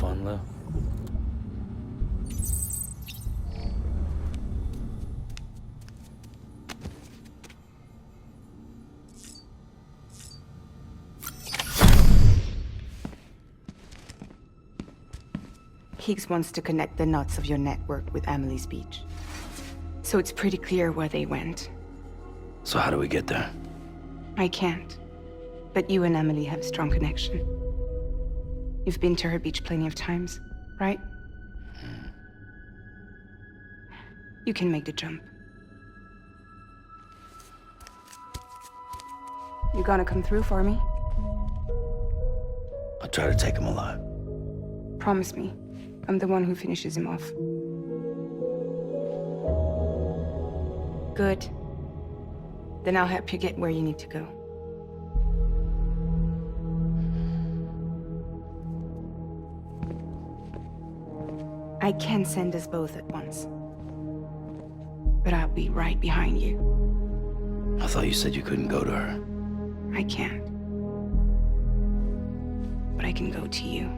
fun, Lou? Higgs wants to connect the knots of your network with Amelie's beach. So it's pretty clear where they went. So how do we get there? I can't. But you and Amelie have a strong connection. You've been to her beach plenty of times, right? You can make the jump. You gonna come through for me? I'll try to take him alive. Promise me. I'm the one who finishes him off. Good. Then I'll help you get where you need to go. I can send us both at once. But I'll be right behind you. I thought you said you couldn't go to her. I can't. But I can go to you.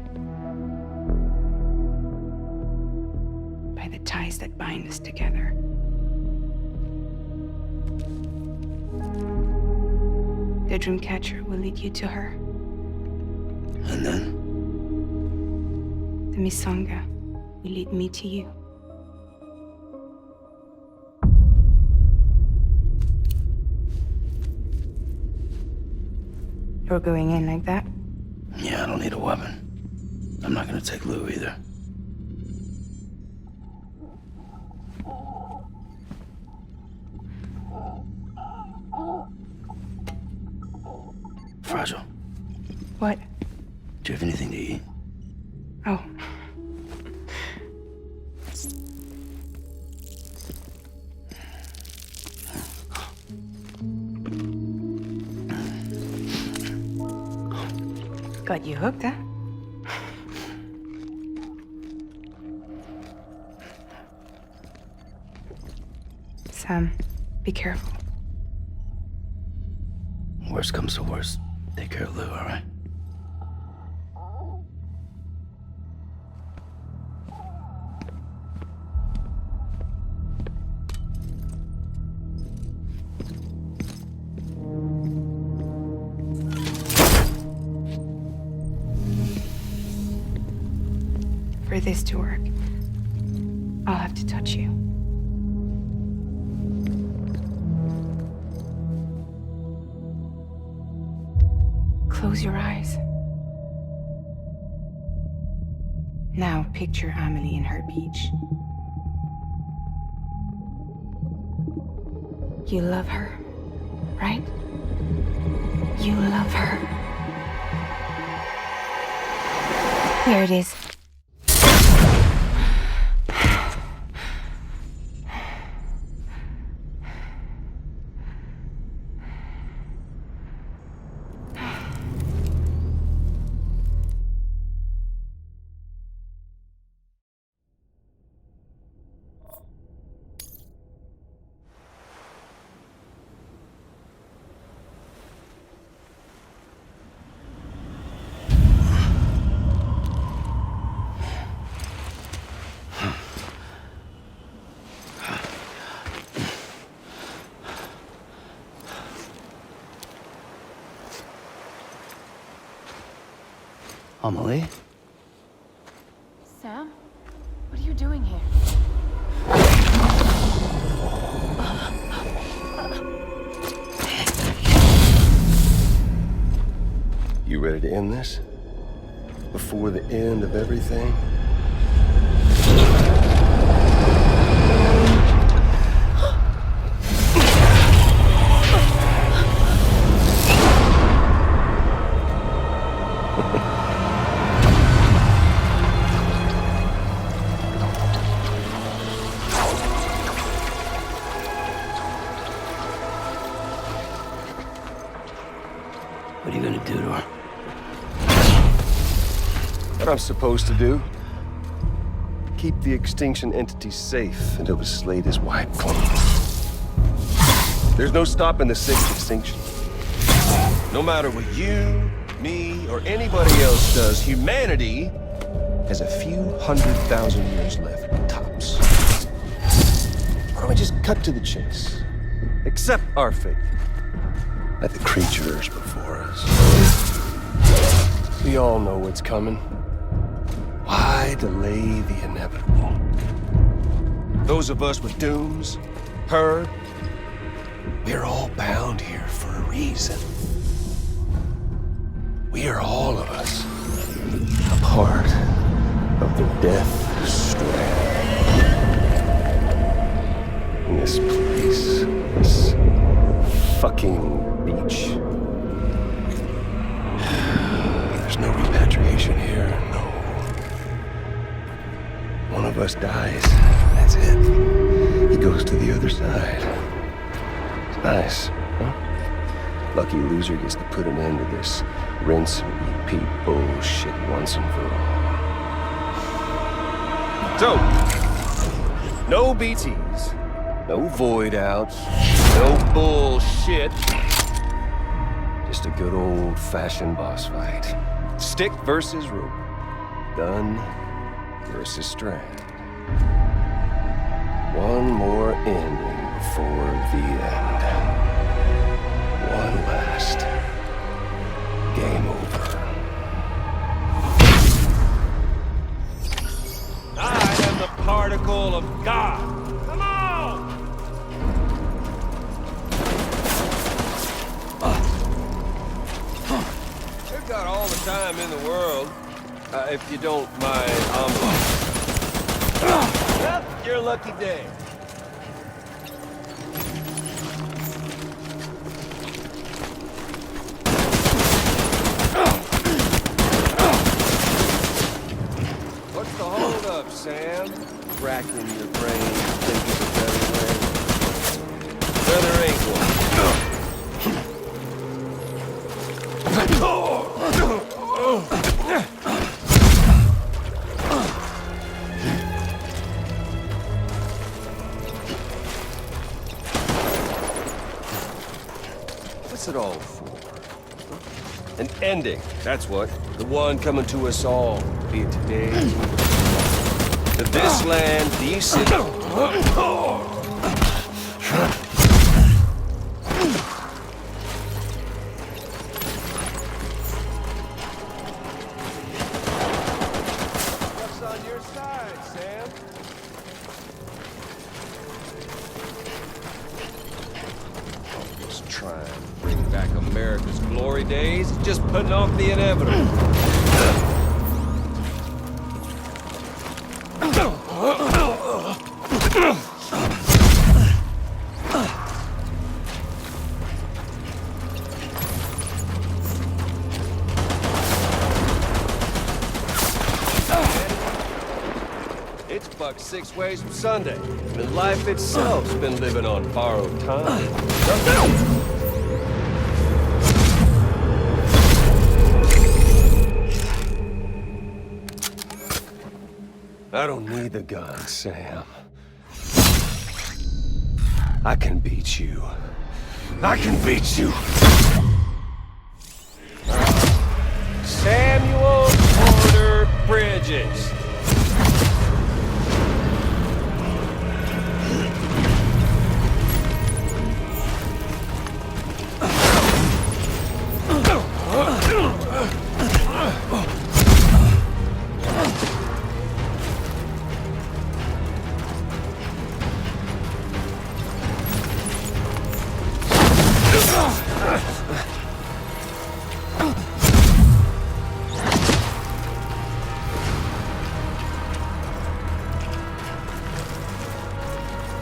By the ties that bind us together. The Dreamcatcher will lead you to her. And then? The Misanga will lead me to you. You're going in like that? Yeah, I don't need a weapon. I'm not gonna take Lou either. Fragile. What? Do you have anything to eat? Oh. Got you hooked, huh? Sam, be careful. Worst comes to worst. Take care of Lou, all right? For this to work, I'll have to touch you. Close your eyes. Now picture Amelie in her beach. You love her, right? You love her. There it is. Amelie? Sam? What are you doing here? You ready to end this? Before the end of everything? What are you gonna do to her? What I'm supposed to do? Keep the extinction entity safe until the slate is wiped clean. There's no stopping the sixth extinction. No matter what you, me, or anybody else does, humanity has a few 100,000 years left, tops. Why don't we just cut to the chase? Accept our fate. Like the creatures before us. We all know what's coming. Why delay the inevitable? Those of us with dooms, heard, we're all bound here for a reason. We are all of us a part of the Death Strand. In this place, this fucking beach. There's no repatriation here, no. One of us dies, that's it. He goes to the other side. It's nice, huh? Lucky loser gets to put an end to this rinse and repeat bullshit once and for all. So, no BTs, no void outs, no bullshit. Just a good old-fashioned boss fight. Stick versus rope. Gun versus strand. One more ending before the end. One last game over. I am the particle of God. Come on! We've got all the time in the world. If you don't mind, well, your lucky day. What's the hold up, Sam? Racking your brain, thinking of a better way. Well, there ain't one. What's it all for? An ending, that's what. The one coming to us all. Be it today, to this land, these cities. What's on your side, Sam? Just trying to bring back America's glory days, just putting off the inevitable. It's buck 6 ways from Sunday, and life itself's been living on borrowed time. I don't need the gun, Sam. I can beat you. I can beat you. Samuel Porter Bridges.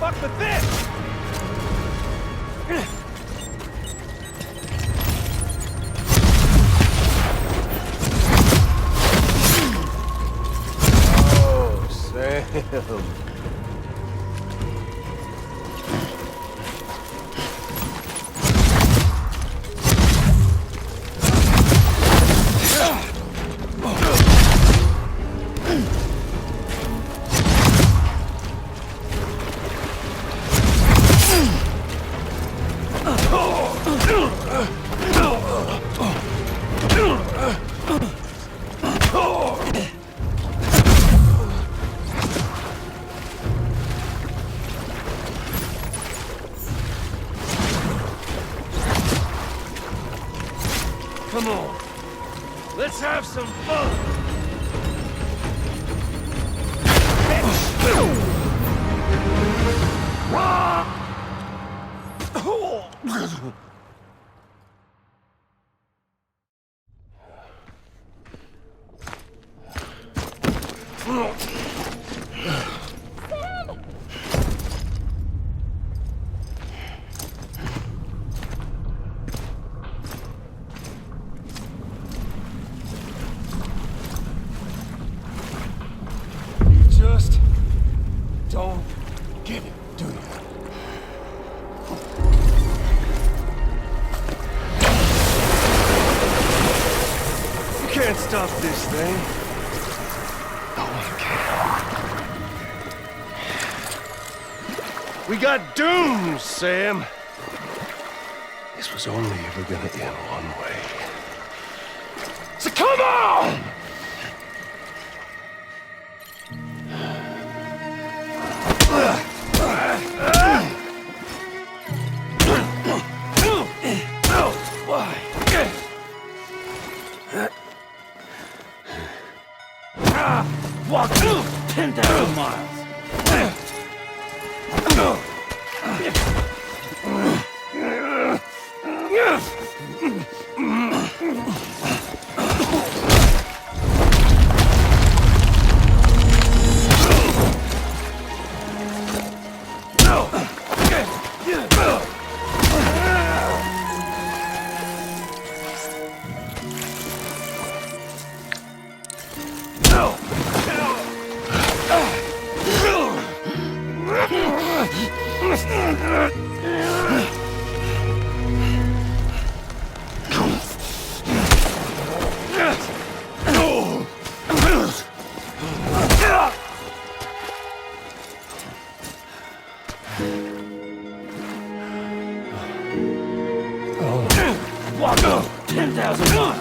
Fuck with this! Oh, Sam. Come on. Let's have some fun. Just don't get it, do you? You can't stop this thing. No, you can't. We got doomed, Sam. This was only ever gonna end one way. So come on! Walk 10,000 miles. Walk 10,000 miles.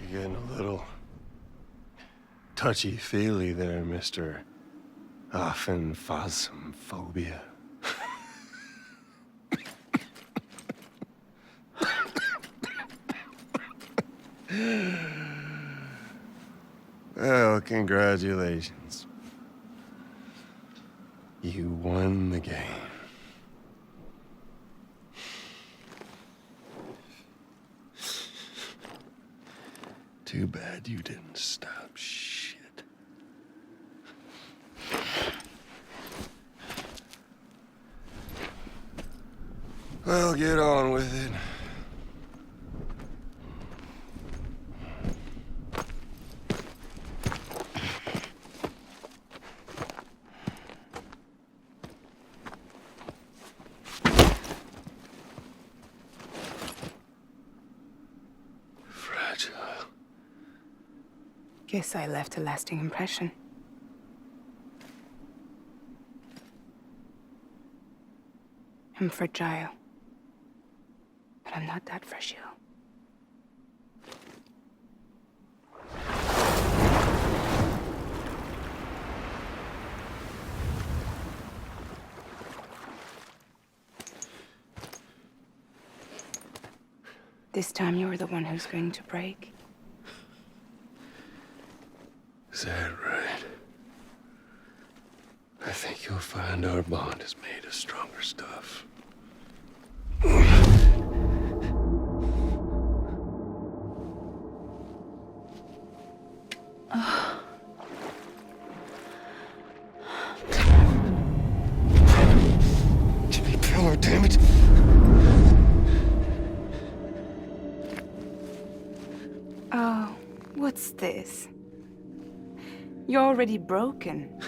Getting a little touchy-feely there, Mr. Phasmophobia. Well, congratulations. You won the game. Too bad you didn't stop shit. Well, get on with it. Guess I left a lasting impression. I'm fragile. But I'm not that fragile. This time you're the one who's going to break. Is that right? I think you'll find our bond is made of stronger stuff. Oh, what's this? You're already broken.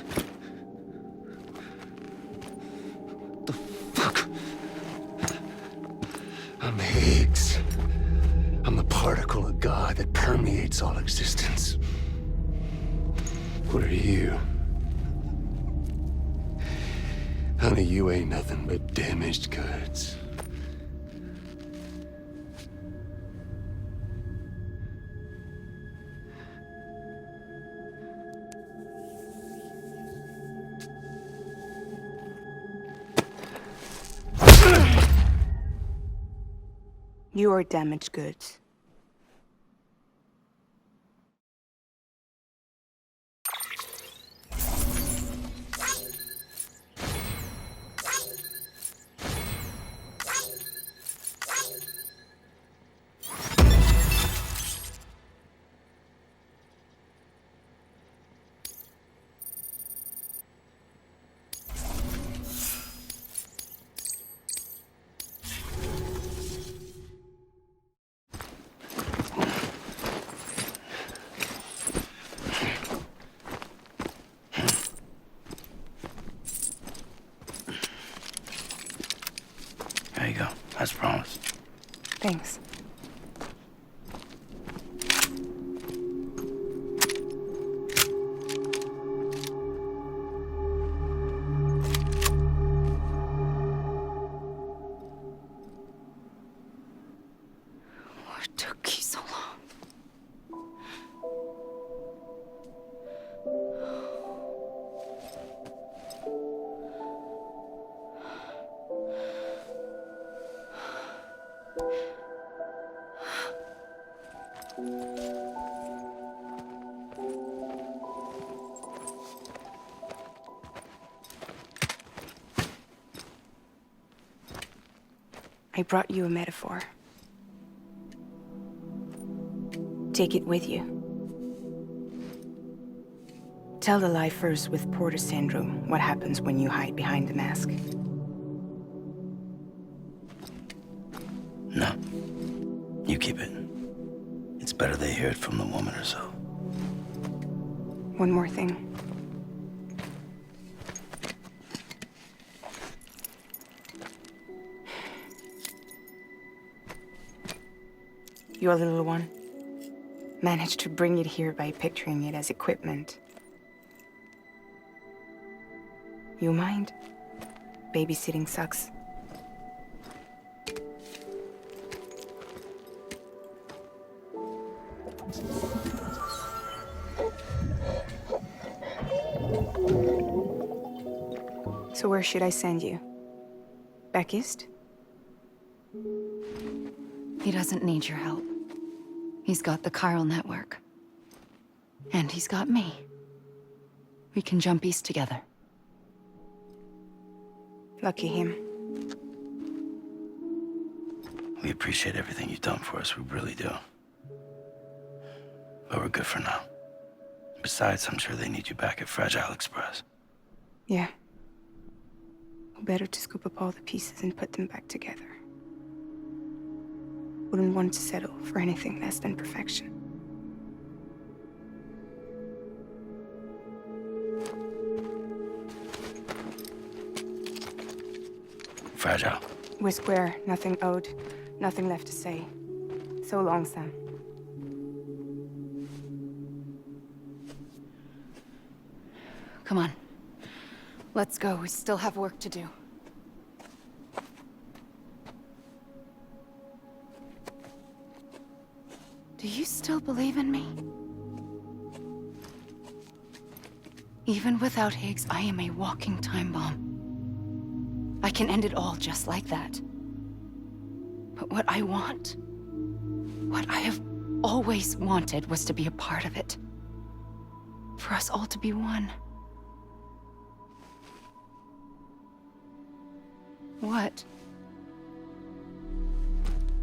The fuck? I'm Higgs. I'm the particle of God that permeates all existence. What are you? Honey, you ain't nothing but damaged goods. You are damaged goods. There you go, as promised. Thanks. What took you so long? I brought you a metaphor. Take it with you. Tell the lifers with Porter syndrome what happens when you hide behind the mask. No. You keep it. It's better they hear it from the woman herself. One more thing. Your little one managed to bring it here by picturing it as equipment. You mind? Babysitting sucks. So where should I send you? Back east? He doesn't need your help. He's got the Chiral Network. And he's got me. We can jump east together. Lucky him. We appreciate everything you've done for us, we really do. But we're good for now. Besides, I'm sure they need you back at Fragile Express. Yeah. Better to scoop up all the pieces and put them back together. Wouldn't want to settle for anything less than perfection. Fragile. We're square, nothing owed, nothing left to say. So long, Sam. Come on. Let's go. We still have work to do. Do you still believe in me? Even without Higgs, I am a walking time bomb. I can end it all just like that. But what I want, what I have always wanted, was to be a part of it. For us all to be one. What?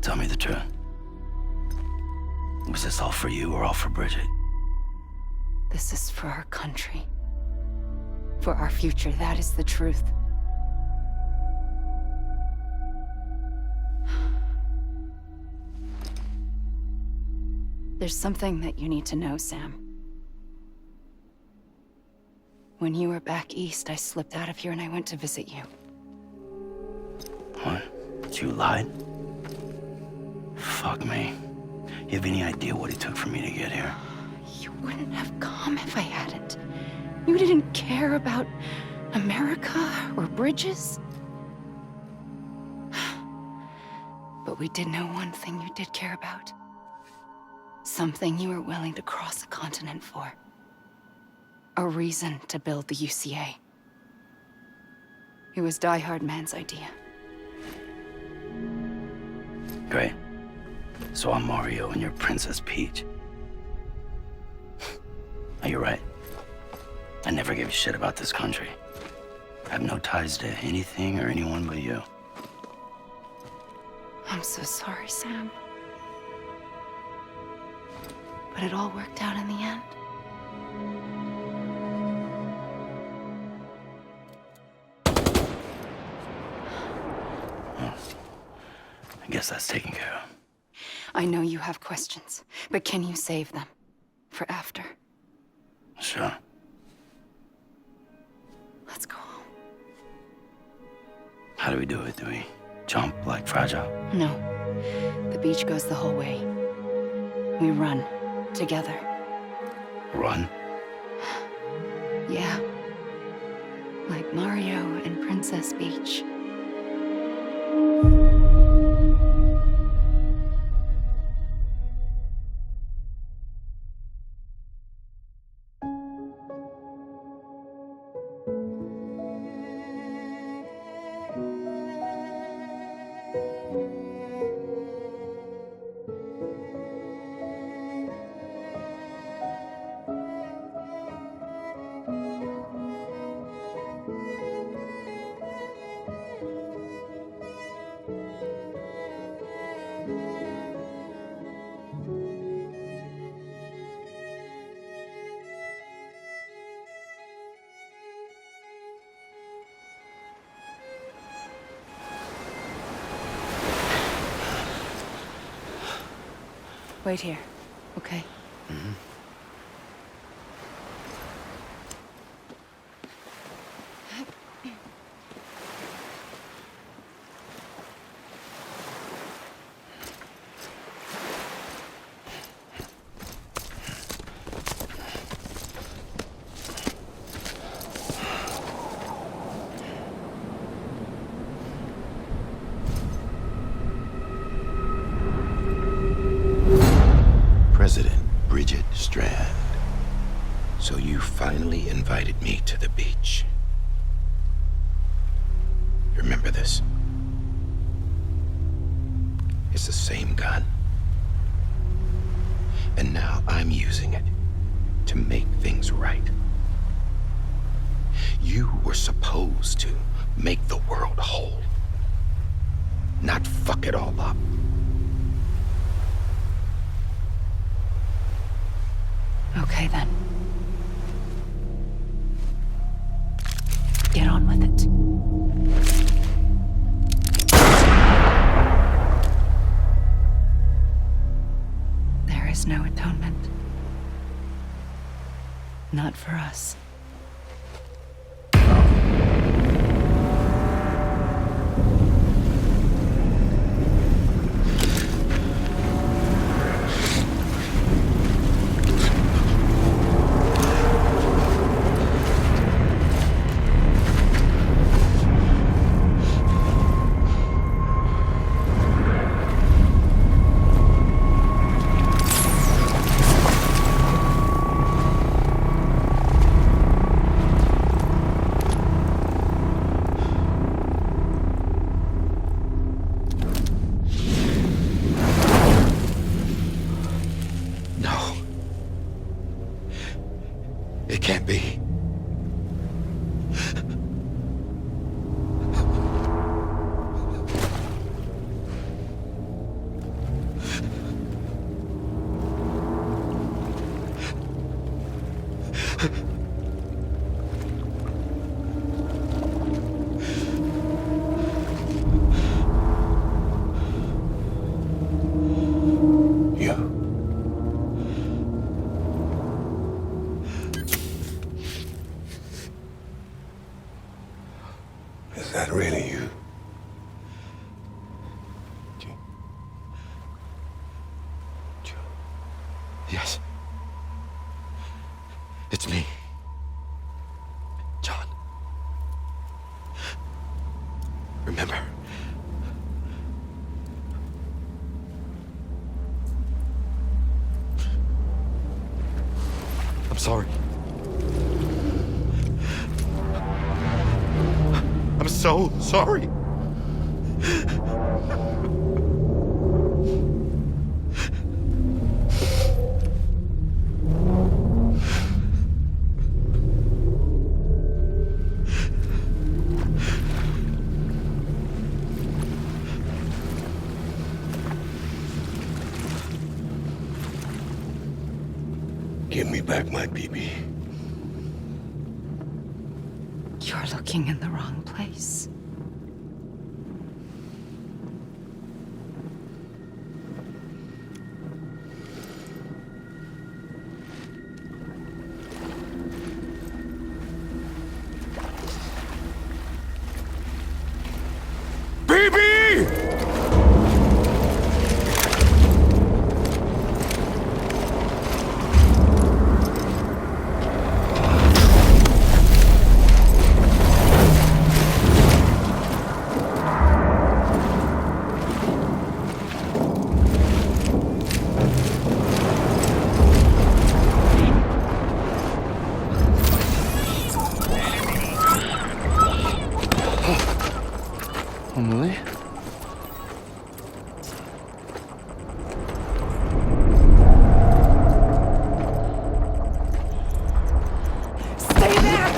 Tell me the truth. Was this all for you or all for Bridget? This is for our country. For our future, that is the truth. There's something that you need to know, Sam. When you were back east, I slipped out of here and I went to visit you. What? You lied? Fuck me. You have any idea what it took for me to get here? You wouldn't have come if I hadn't. You didn't care about America or bridges. But we did know one thing you did care about. Something you were willing to cross a continent for. A reason to build the UCA. It was Die-Hardman's idea. Great. So I'm Mario and you're Princess Peach. Now, you're right. I never gave a shit about this country. I have no ties to anything or anyone but you. I'm so sorry, Sam. But it all worked out in the end. I guess that's taken care of. I know you have questions, but can you save them for after? Sure. Let's go home. How do we do it? Do we jump like Fragile? No. The beach goes the whole way. We run together. Run? Yeah. Like Mario and Princess Peach. Wait here, okay? Mm-hmm. Strand. So you finally invited me to the beach. Remember this? It's the same gun. And now I'm using it to make things right. You were supposed to make the world whole, not fuck it all up. Okay, then. Get on with it. There is no atonement. Not for us. It can't be. Yes. It's me. John. Remember. I'm sorry. I'm so sorry. Give me back my BB. You're looking in the wrong place. Emily? Stay back!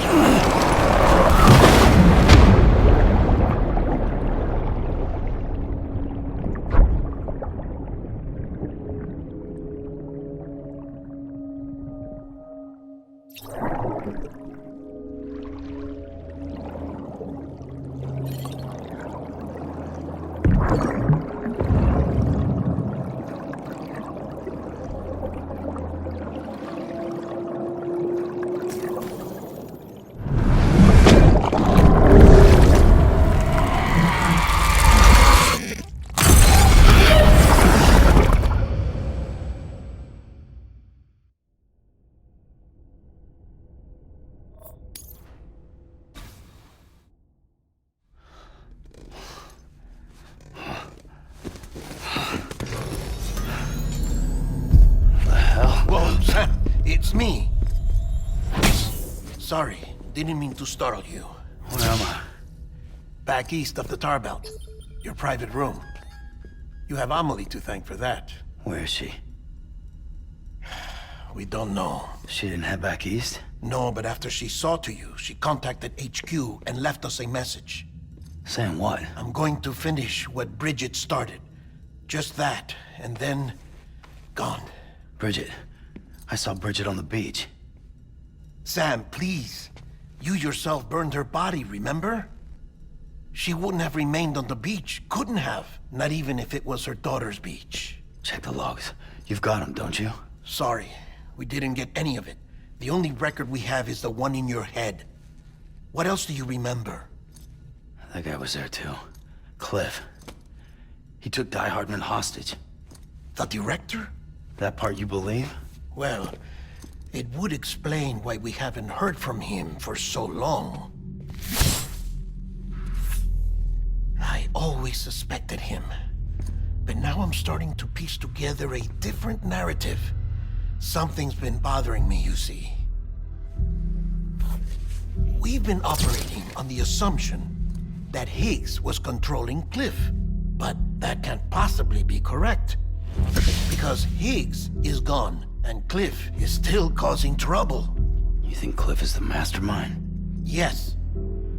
Whoa, Sam, it's me. Sorry, didn't mean to startle you. Where am I? Back east of the tar belt. Your private room. You have Amelie to thank for that. Where is she? We don't know. She didn't head back east? No, but after she saw to you, she contacted HQ and left us a message. Saying what? I'm going to finish what Bridget started. Just that, and then... gone. Bridget. I saw Bridget on the beach. Sam, please. You yourself burned her body, remember? She wouldn't have remained on the beach. Couldn't have. Not even if it was her daughter's beach. Check the logs. You've got them, don't you? Sorry, we didn't get any of it. The only record we have is the one in your head. What else do you remember? That guy was there too. Cliff. He took Die-Hardman hostage. The director? That part you believe? Well, it would explain why we haven't heard from him for so long. I always suspected him. But now I'm starting to piece together a different narrative. Something's been bothering me, you see. We've been operating on the assumption that Higgs was controlling Cliff. But that can't possibly be correct. Because Higgs is gone, and Cliff is still causing trouble. You think Cliff is the mastermind? Yes.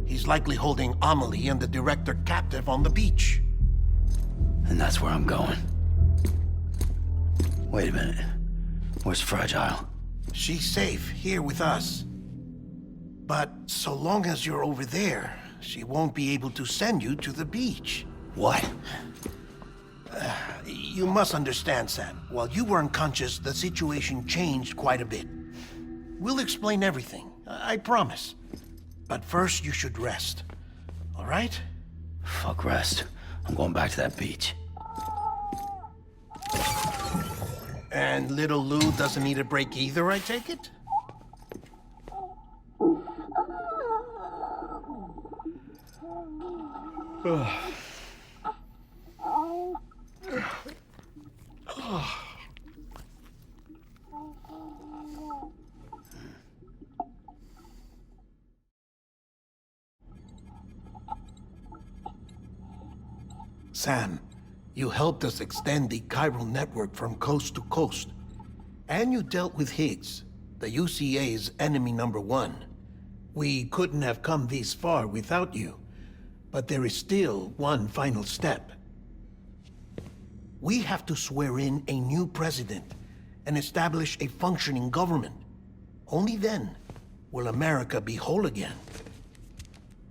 He's likely holding Amelie and the director captive on the beach. And that's where I'm going. Wait a minute. Where's Fragile? She's safe here with us. But so long as you're over there, she won't be able to send you to the beach. What? You must understand, Sam. While you were unconscious, the situation changed quite a bit. We'll explain everything, I promise. But first, you should rest. All right? Fuck rest. I'm going back to that beach. And little Lou doesn't need a break either, I take it? Sam, you helped us extend the Chiral Network from coast to coast. And you dealt with Higgs, the UCA's enemy #1. We couldn't have come this far without you. But there is still one final step. We have to swear in a new president and establish a functioning government. Only then will America be whole again.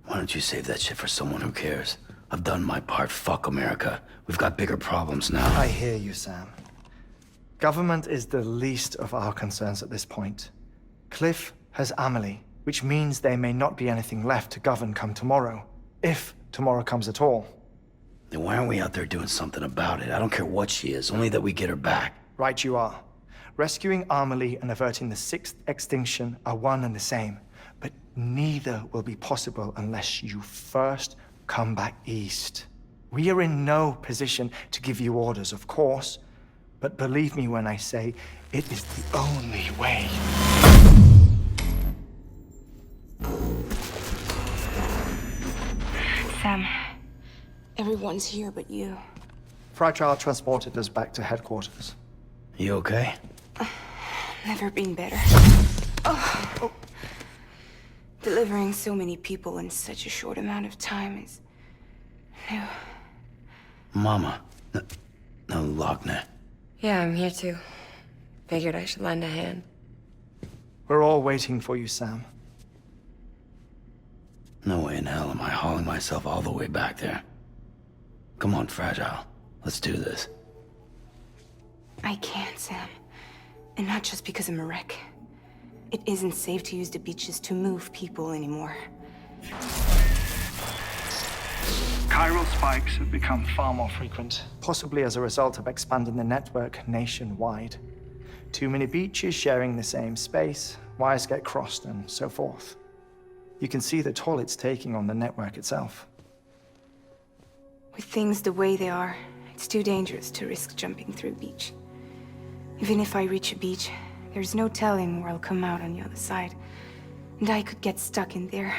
Why don't you save that shit for someone who cares? I've done my part. Fuck America. We've got bigger problems now. I hear you, Sam. Government is the least of our concerns at this point. Cliff has Amelie, which means there may not be anything left to govern come tomorrow. If tomorrow comes at all. Then why aren't we out there doing something about it? I don't care what she is, only that we get her back. Right you are. Rescuing Amelie and averting the 6th extinction are one and the same. But neither will be possible unless you first come back east. We are in no position to give you orders, of course. But believe me when I say, it is the only way. Sam, everyone's here but you. Fragile transported us back to headquarters. You okay? Never been better. Oh. Delivering so many people in such a short amount of time is new. Mama. No, Lochner. Yeah, I'm here too. Figured I should lend a hand. We're all waiting for you, Sam. No way in hell am I hauling myself all the way back there. Come on, Fragile. Let's do this. I can't, Sam. And not just because I'm a wreck. It isn't safe to use the beaches to move people anymore. Chiral spikes have become far more Frequent, possibly as a result of expanding the network nationwide. Too many beaches sharing the same space, wires get crossed, and so forth. You can see the toll it's taking on the network itself. With things the way they are, it's too dangerous to risk jumping through a beach. Even if I reach a beach, there's no telling where I'll come out on the other side. And I could get stuck in there.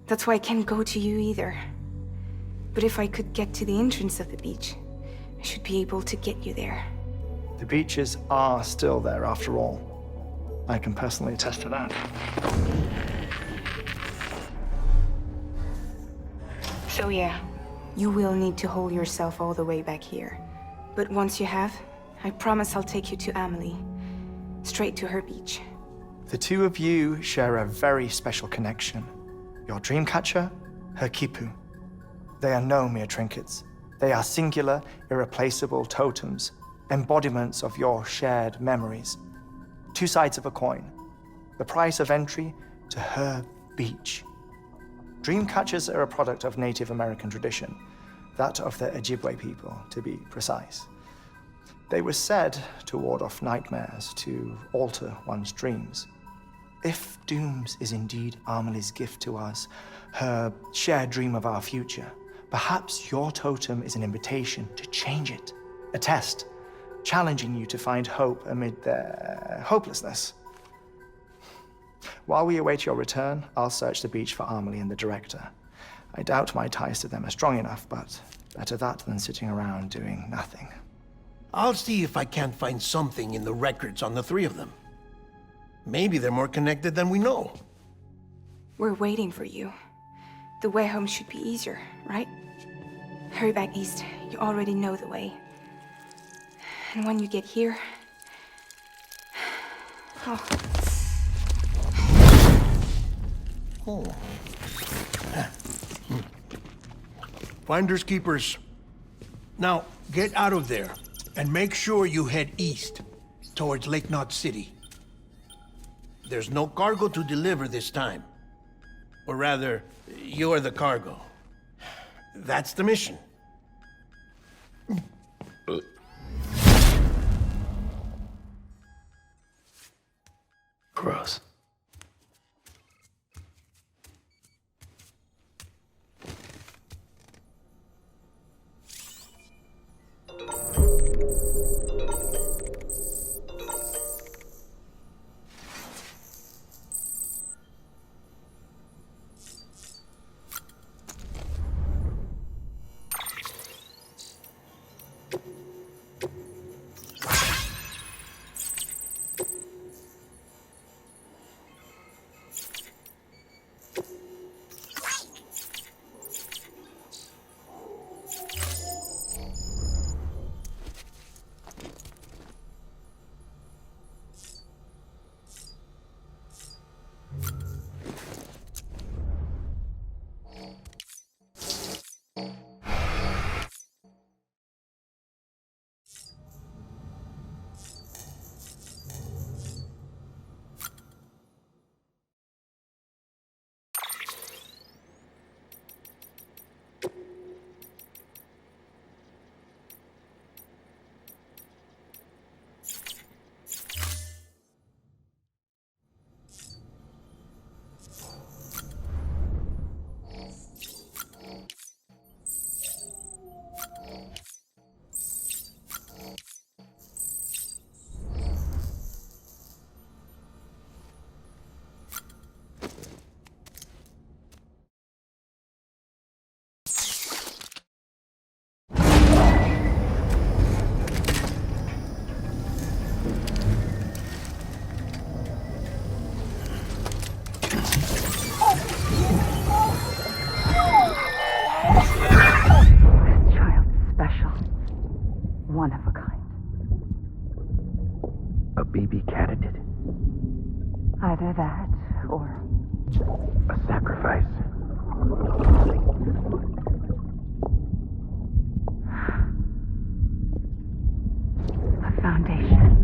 That's why I can't go to you either. But if I could get to the entrance of the beach, I should be able to get you there. The beaches are still there after all. I can personally attest to that. So yeah, you will need to hold yourself all the way back here. But once you have, I promise I'll take you to Amelie. Straight to her beach. The two of you share a very special connection. Your dreamcatcher, her quipu. They are no mere trinkets. They are singular, irreplaceable totems, embodiments of your shared memories. Two sides of a coin. The price of entry to her beach. Dreamcatchers are a product of Native American tradition, that of the Ojibwe people, to be precise. They were said to ward off nightmares, to alter one's dreams. If Dooms is indeed Amelie's gift to us, her shared dream of our future, perhaps your totem is an invitation to change it. A test, challenging you to find hope amid their hopelessness. While we await your return, I'll search the beach for Amelie and the director. I doubt my ties to them are strong enough, but better that than sitting around doing nothing. I'll see if I can't find something in the records on the three of them. Maybe they're more connected than we know. We're waiting for you. The way home should be easier, right? Hurry back east. You already know the way. And when you get here... Oh. Oh. Finders keepers. Now, get out of there and make sure you head east towards Lake Knot City. There's no cargo to deliver this time. Or rather, you're the cargo. That's the mission. A baby candidate? Either that, or A sacrifice? a foundation.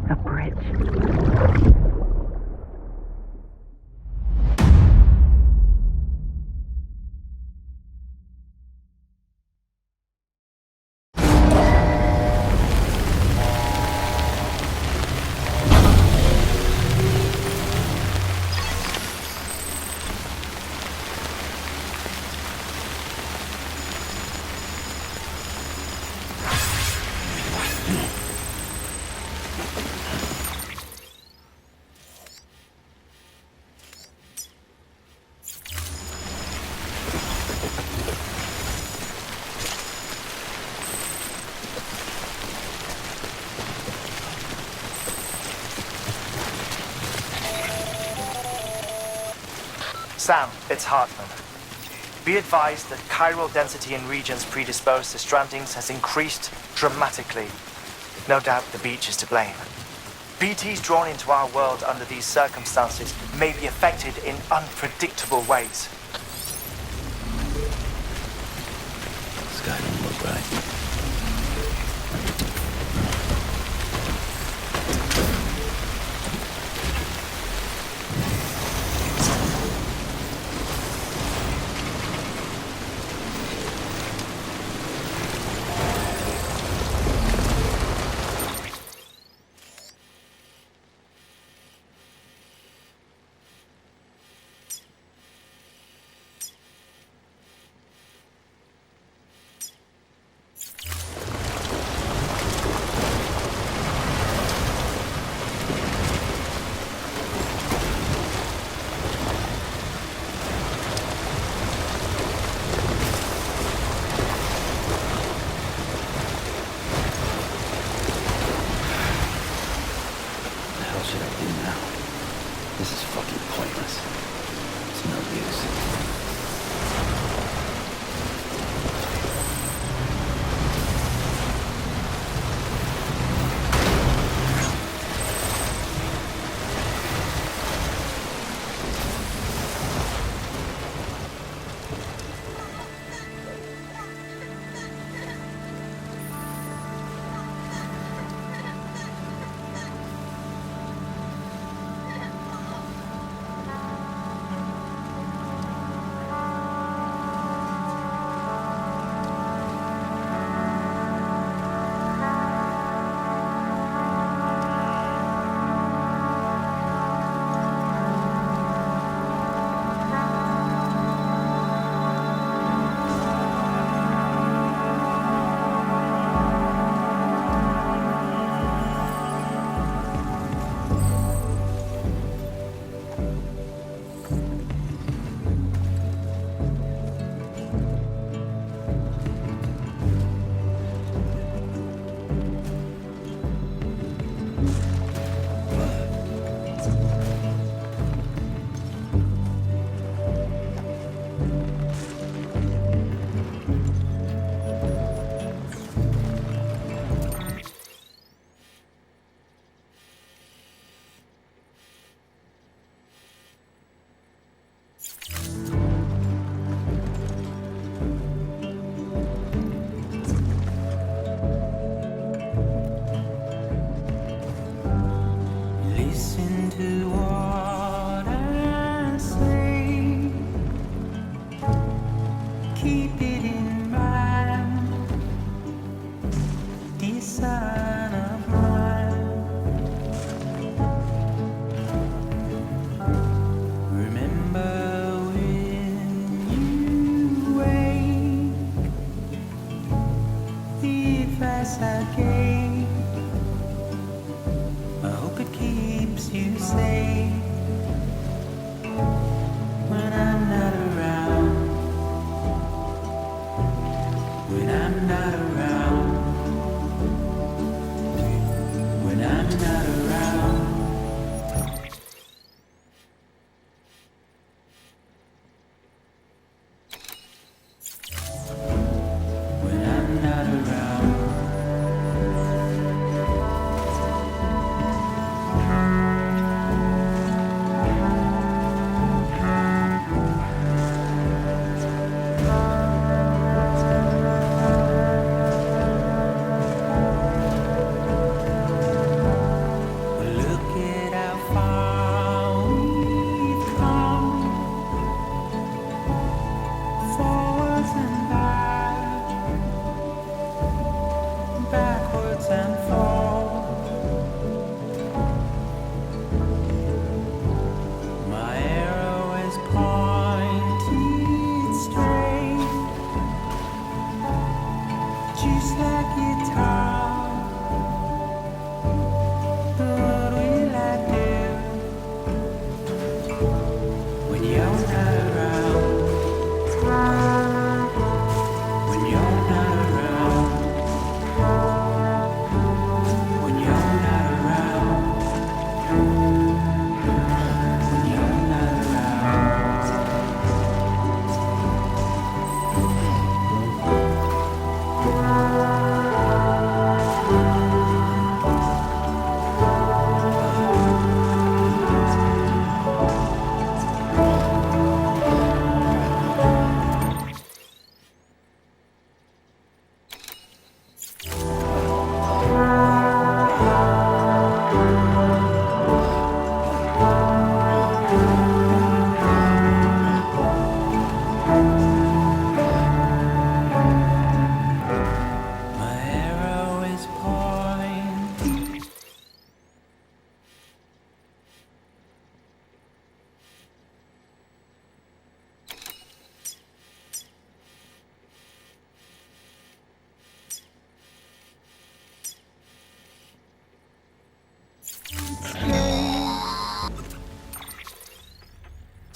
A bridge. Sam, it's Hartman. Be advised that chiral density in regions predisposed to strandings has increased dramatically. No doubt the beach is to blame. BTs drawn into our world under these circumstances may be affected in unpredictable ways. This guy don't look right. This is fucking pointless. It's no use.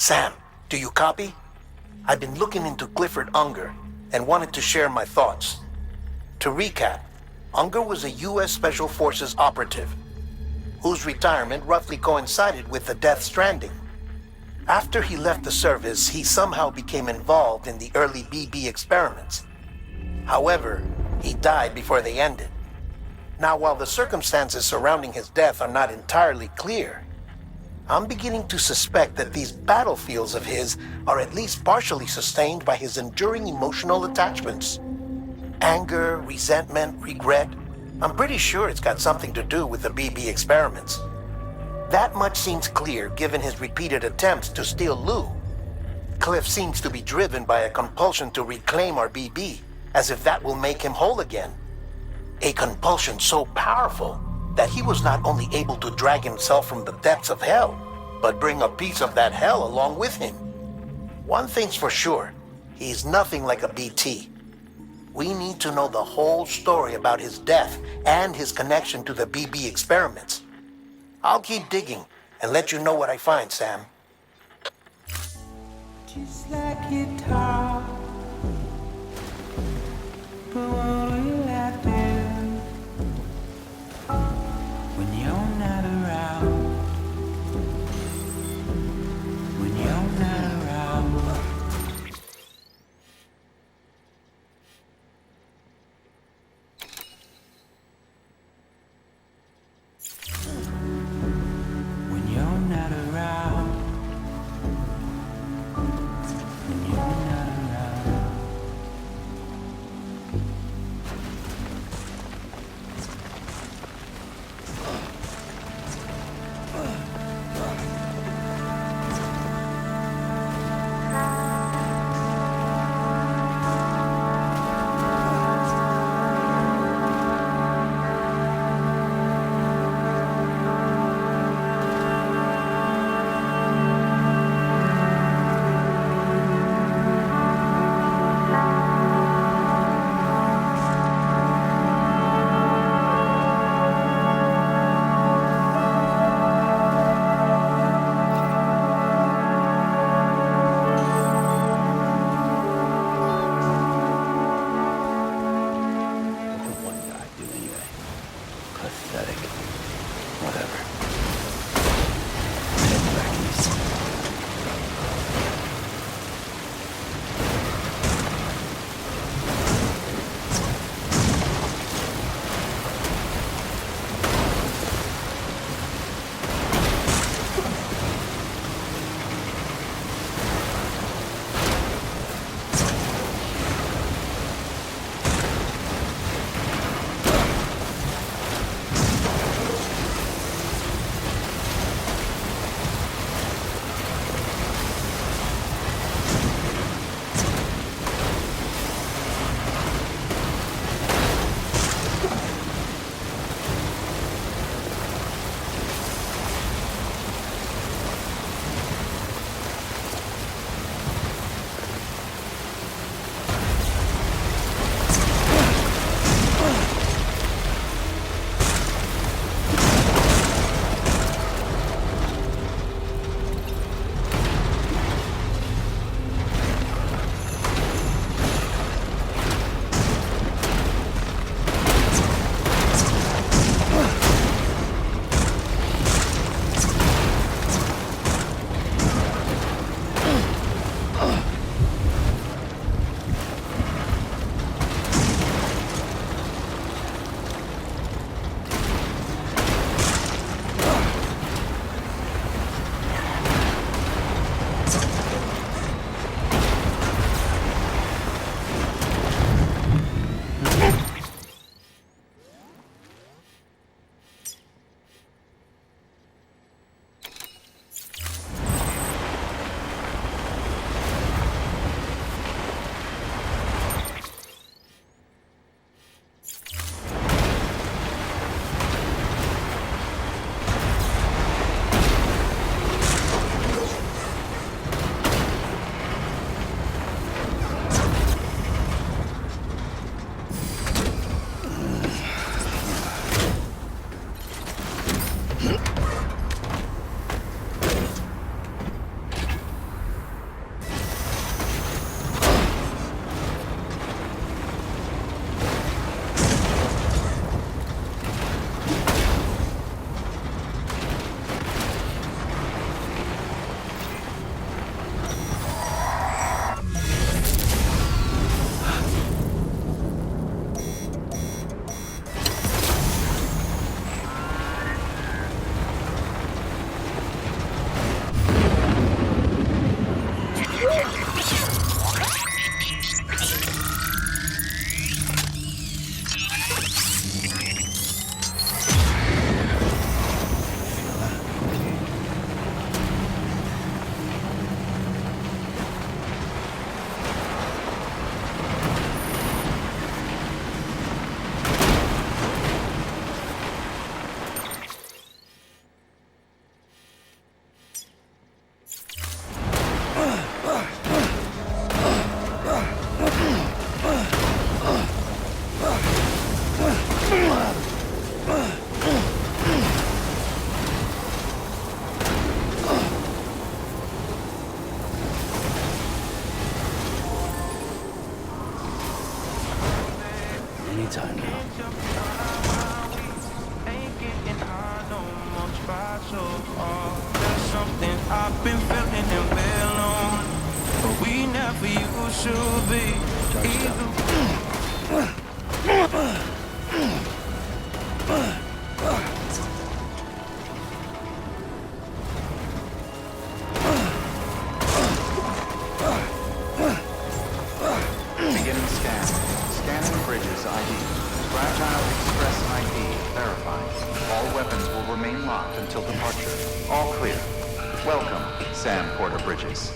Sam, do you copy? I've been looking into Clifford Unger and wanted to share my thoughts. To recap, Unger was a U.S. Special Forces operative whose retirement roughly coincided with the Death Stranding. After he left the service, he somehow became involved in the early BB experiments. However, he died before they ended. Now, while the circumstances surrounding his death are not entirely clear, I'm beginning to suspect that these battlefields of his are at least partially sustained by his enduring emotional attachments. Anger, resentment, regret. I'm pretty sure it's got something to do with the BB experiments. That much seems clear given his repeated attempts to steal Lou. Cliff seems to be driven by a compulsion to reclaim our BB, as if that will make him whole again. A compulsion so powerful that he was not only able to drag himself from the depths of hell, but bring a piece of that hell along with him. One thing's for sure, he's nothing like a BT. We need to know the whole story about his death and his connection to the BB experiments. I'll keep digging and let you know what I find, Sam. Just like you talk, but what will I do when you're not around? When you're not around. When you're not around. When you're not around. What did one guy do anyway? Pathetic. Whatever. Head back east. Anytime now. There's something I've been feeling and well on, but we never used to be. Beginning scan. Scanning bridges ID. Fragile Express ID verified. All weapons will remain locked until departure. All clear. Welcome, Sam Porter Bridges.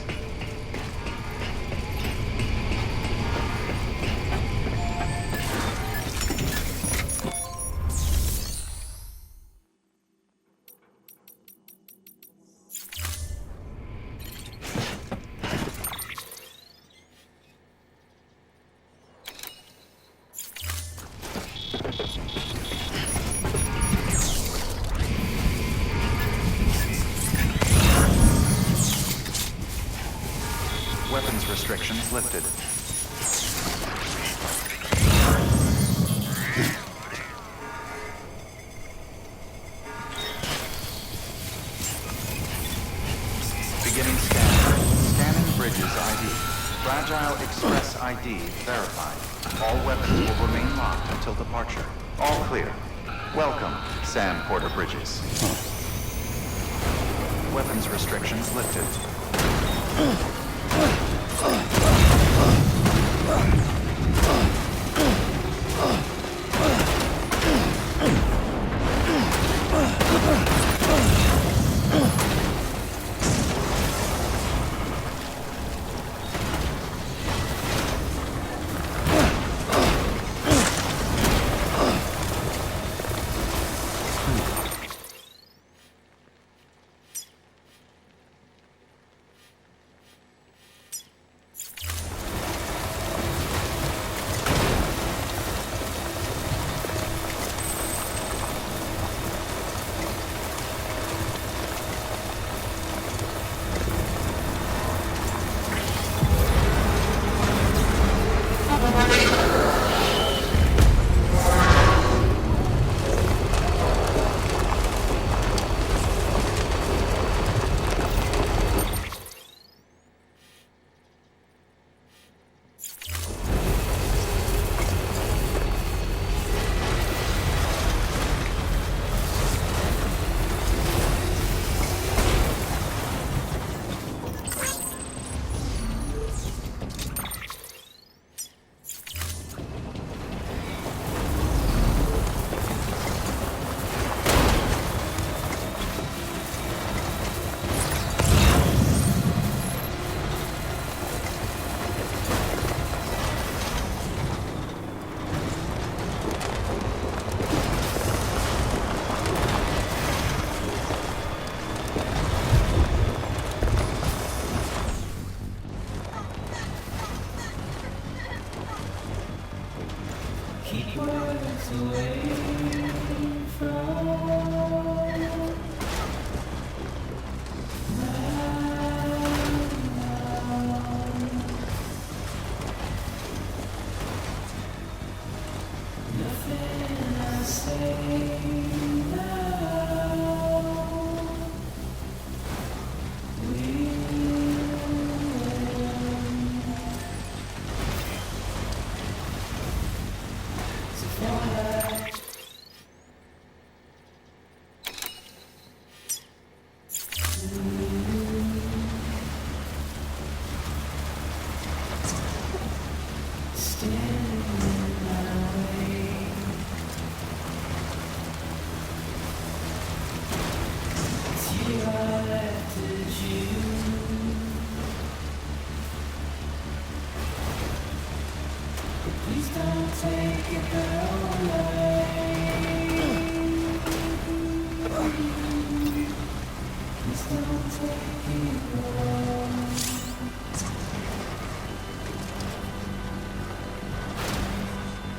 Weapons restrictions lifted. Beginning scan. Scanning bridges ID. Fragile Express ID verified. All weapons will remain locked until departure. All clear. Welcome, Sam Porter Bridges. Weapons restrictions lifted.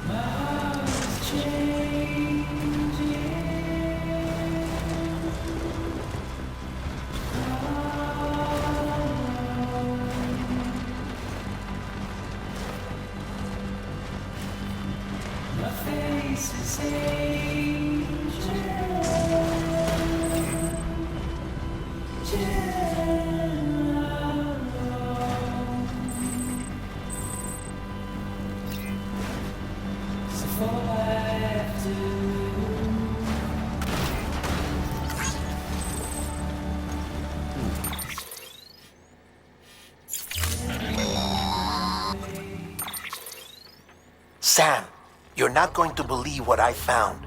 My heart is changed. Sam, you're not going to believe what I found.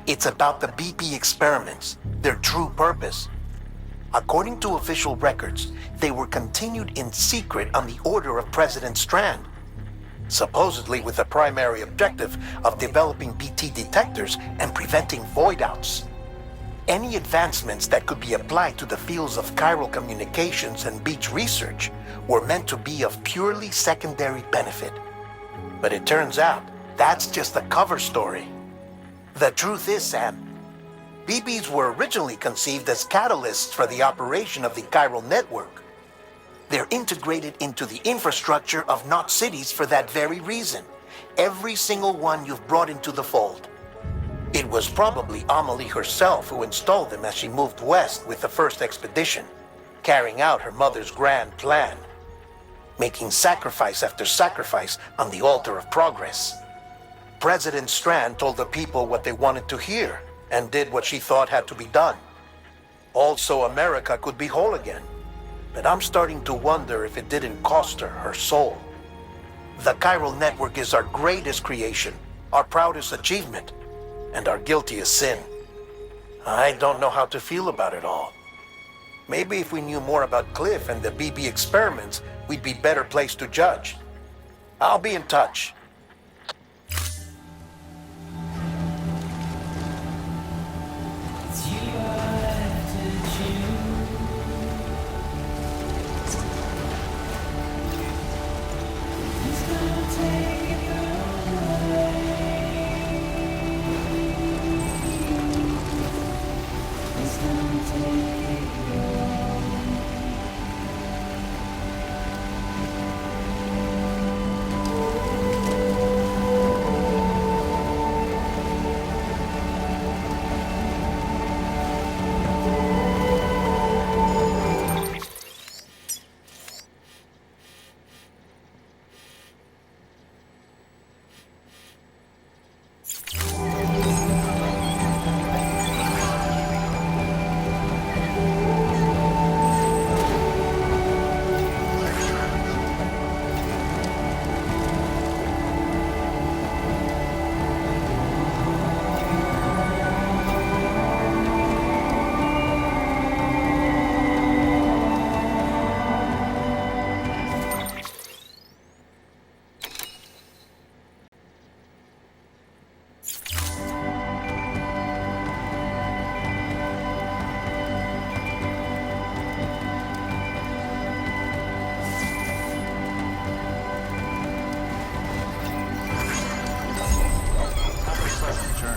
It's about the BP experiments, their true purpose. According to official records, they were continued in secret on the order of President Strand, supposedly with the primary objective of developing BT detectors and preventing void-outs. Any advancements that could be applied to the fields of chiral communications and beach research were meant to be of purely secondary benefit. But it turns out, that's just a cover story. The truth is, Sam, BBs were originally conceived as catalysts for the operation of the Chiral Network. They're integrated into the infrastructure of not cities for that very reason. Every single one you've brought into the fold. It was probably Amelie herself who installed them as she moved west with the first expedition, carrying out her mother's grand plan, making sacrifice after sacrifice on the altar of progress. President Strand told the people what they wanted to hear and did what she thought had to be done. Also, America could be whole again. But I'm starting to wonder if it didn't cost her her soul. The Chiral Network is our greatest creation, our proudest achievement, and our guiltiest sin. I don't know how to feel about it all. Maybe if we knew more about Cliff and the BB experiments, we'd be better placed to judge. I'll be in touch.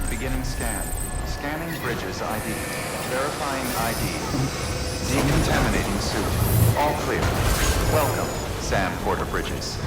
Beginning scan. Scanning bridges ID. Verifying ID. Decontaminating suit. All clear. Welcome, Sam Porter Bridges.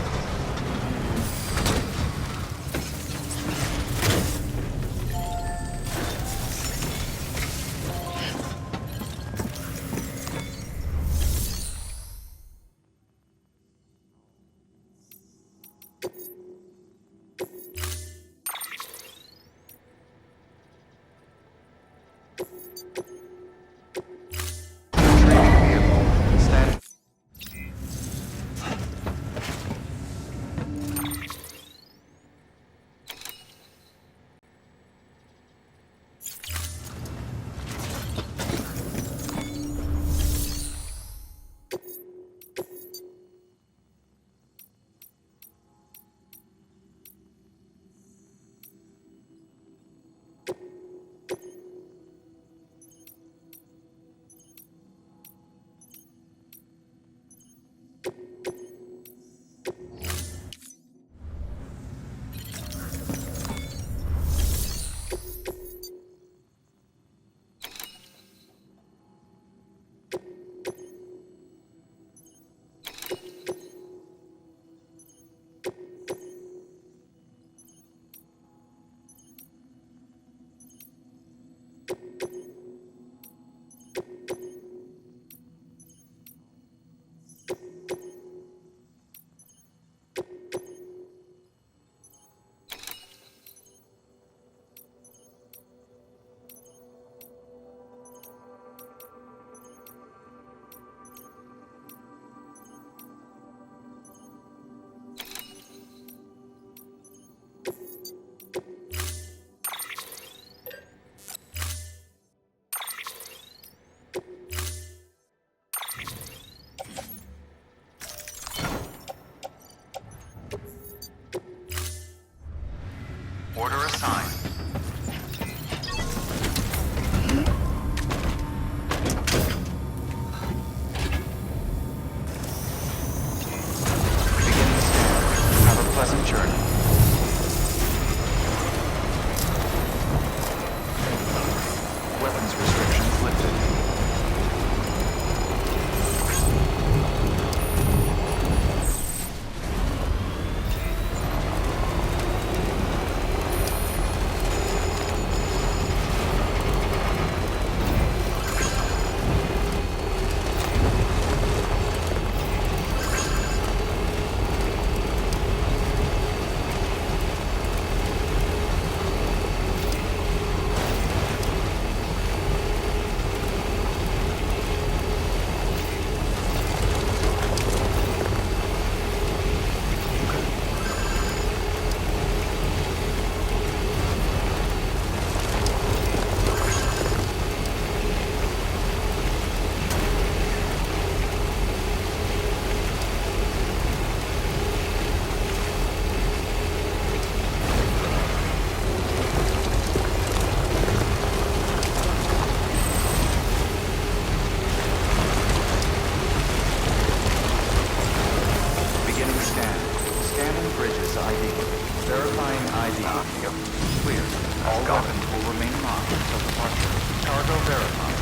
verified.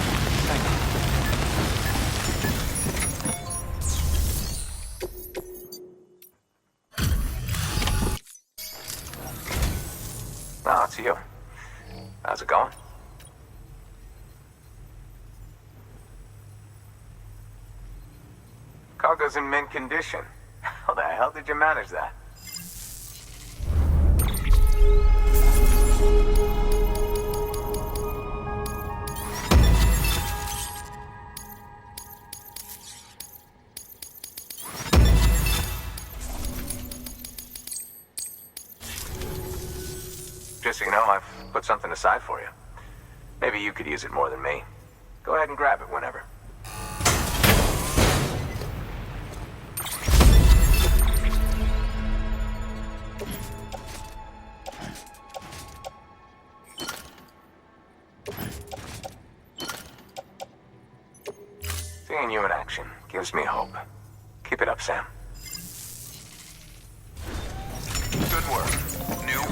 Thank you. Oh, it's you. How's it going? Cargo's in mint condition. How the hell did you manage that? Just so you know, I've put something aside for you. Maybe you could use it more than me. Go ahead and grab it whenever. Seeing you in action gives me hope. Keep it up, Sam. Good work. New.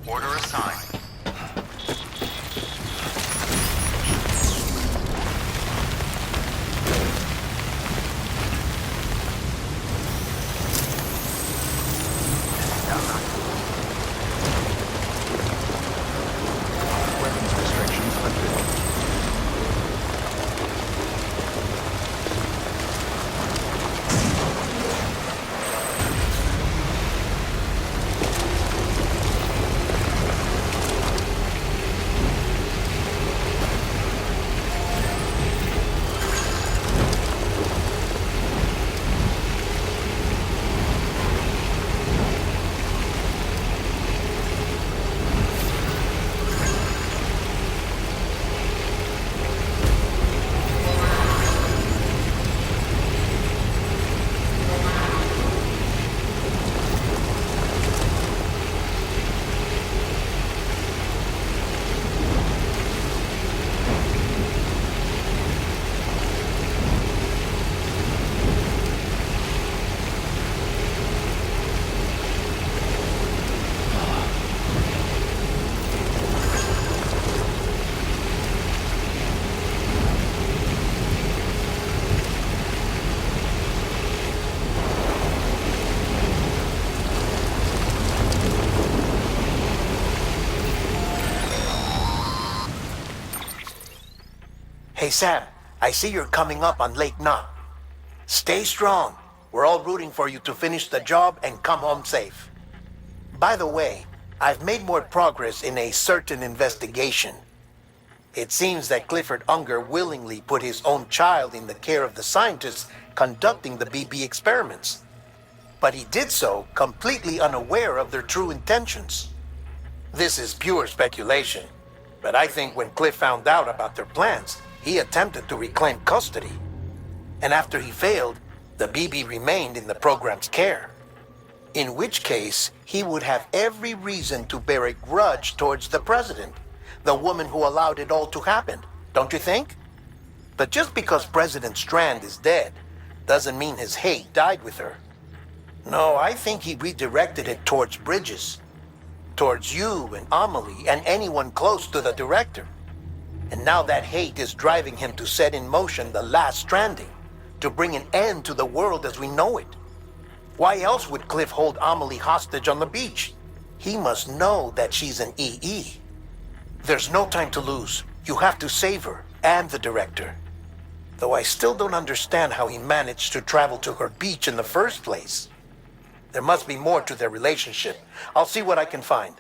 Order assigned. Weapons restrictions lifted. Hey, Sam, I see you're coming up on Lake Knot. Stay strong. We're all rooting for you to finish the job and come home safe. By the way, I've made more progress in a certain investigation. It seems that Clifford Unger willingly put his own child in the care of the scientists conducting the BB experiments. But he did so completely unaware of their true intentions. This is pure speculation, but I think when Cliff found out about their plans, he attempted to reclaim custody. And after he failed, the BB remained in the program's care. In which case, he would have every reason to bear a grudge towards the president, the woman who allowed it all to happen, don't you think? But just because President Strand is dead, doesn't mean his hate died with her. No, I think he redirected it towards Bridges. Towards you and Amelie and anyone close to the director. And now that hate is driving him to set in motion the last stranding, to bring an end to the world as we know it. Why else would Cliff hold Amelie hostage on the beach? He must know that she's an EE. There's no time to lose. You have to save her and the director. Though I still don't understand how he managed to travel to her beach in the first place. There must be more to their relationship. I'll see what I can find.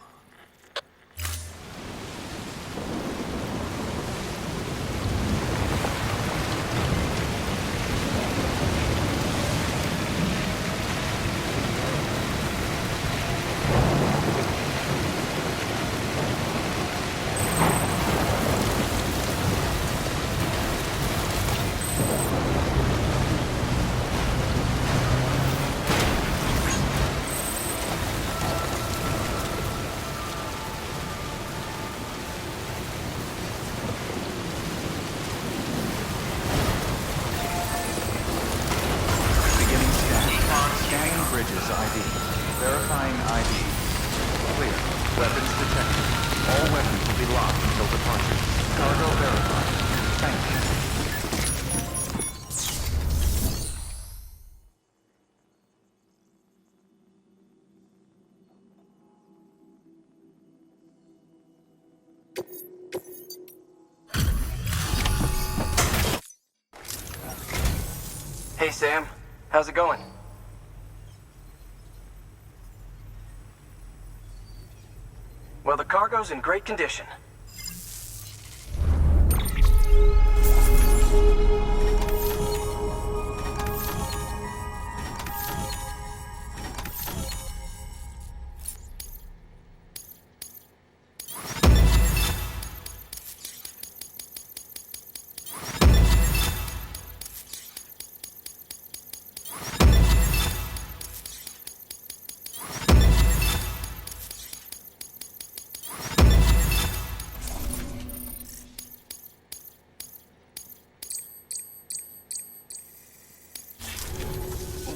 Verifying ID. Clear. Weapons detected. All weapons will be locked until departure. Cargo verified. Thank you. Hey, Sam. How's it going? Well, the cargo's in great condition.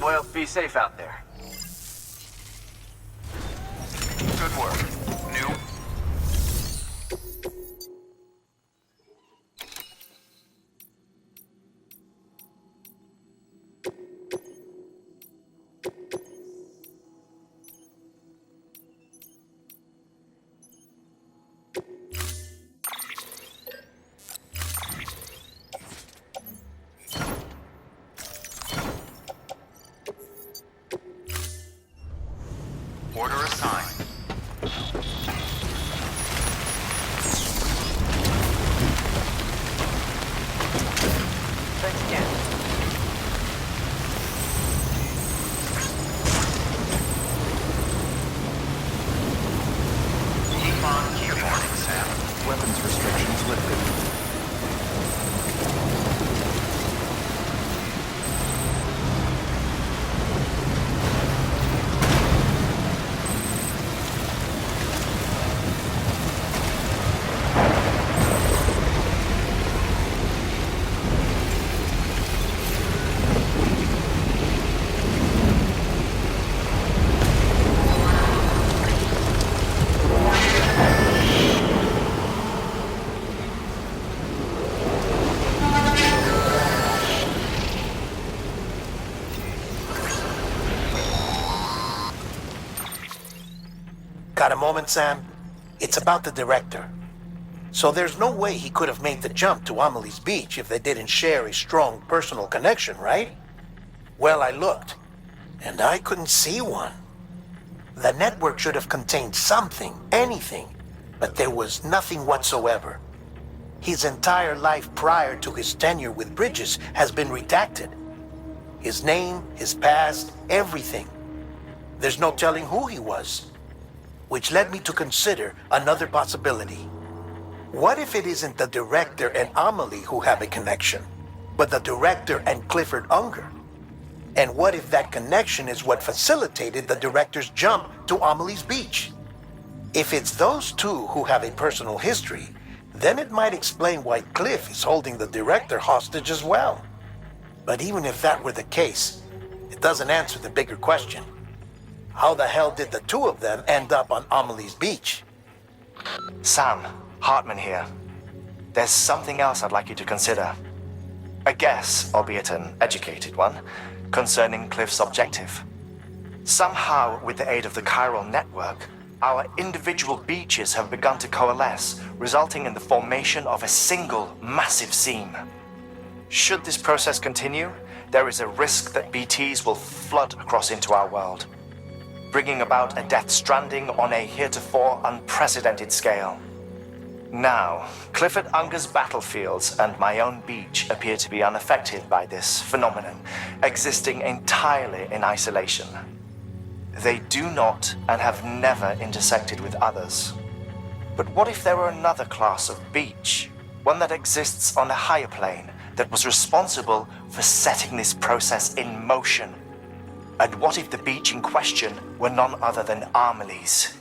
Well, be safe out there. Good work. New. Order assigned. Thanks again. Keep on keep warning, Sam. Weapons restrictions lifted. Got a moment, Sam? It's about the director. So there's no way he could have made the jump to Amelie's Beach if they didn't share a strong personal connection, right? Well, I looked, and I couldn't see one. The network should have contained something, anything, but there was nothing whatsoever. His entire life prior to his tenure with Bridges has been redacted. His name, his past, everything. There's no telling who he was. Which led me to consider another possibility. What if it isn't the director and Amelie who have a connection, but the director and Clifford Unger? And what if that connection is what facilitated the director's jump to Amelie's Beach? If it's those two who have a personal history, then it might explain why Cliff is holding the director hostage as well. But even if that were the case, it doesn't answer the bigger question. How the hell did the two of them end up on Amelie's Beach? Sam, Hartman here. There's something else I'd like you to consider. A guess, albeit an educated one, concerning Cliff's objective. Somehow, with the aid of the Chiral Network, our individual beaches have begun to coalesce, resulting in the formation of a single massive seam. Should this process continue, there is a risk that BTs will flood across into our world, bringing about a Death Stranding on a heretofore unprecedented scale. Now, Clifford Unger's battlefields and my own beach appear to be unaffected by this phenomenon, existing entirely in isolation. They do not and have never intersected with others. But what if there were another class of beach, one that exists on a higher plane, that was responsible for setting this process in motion? And what if the beach in question were none other than Amelie's?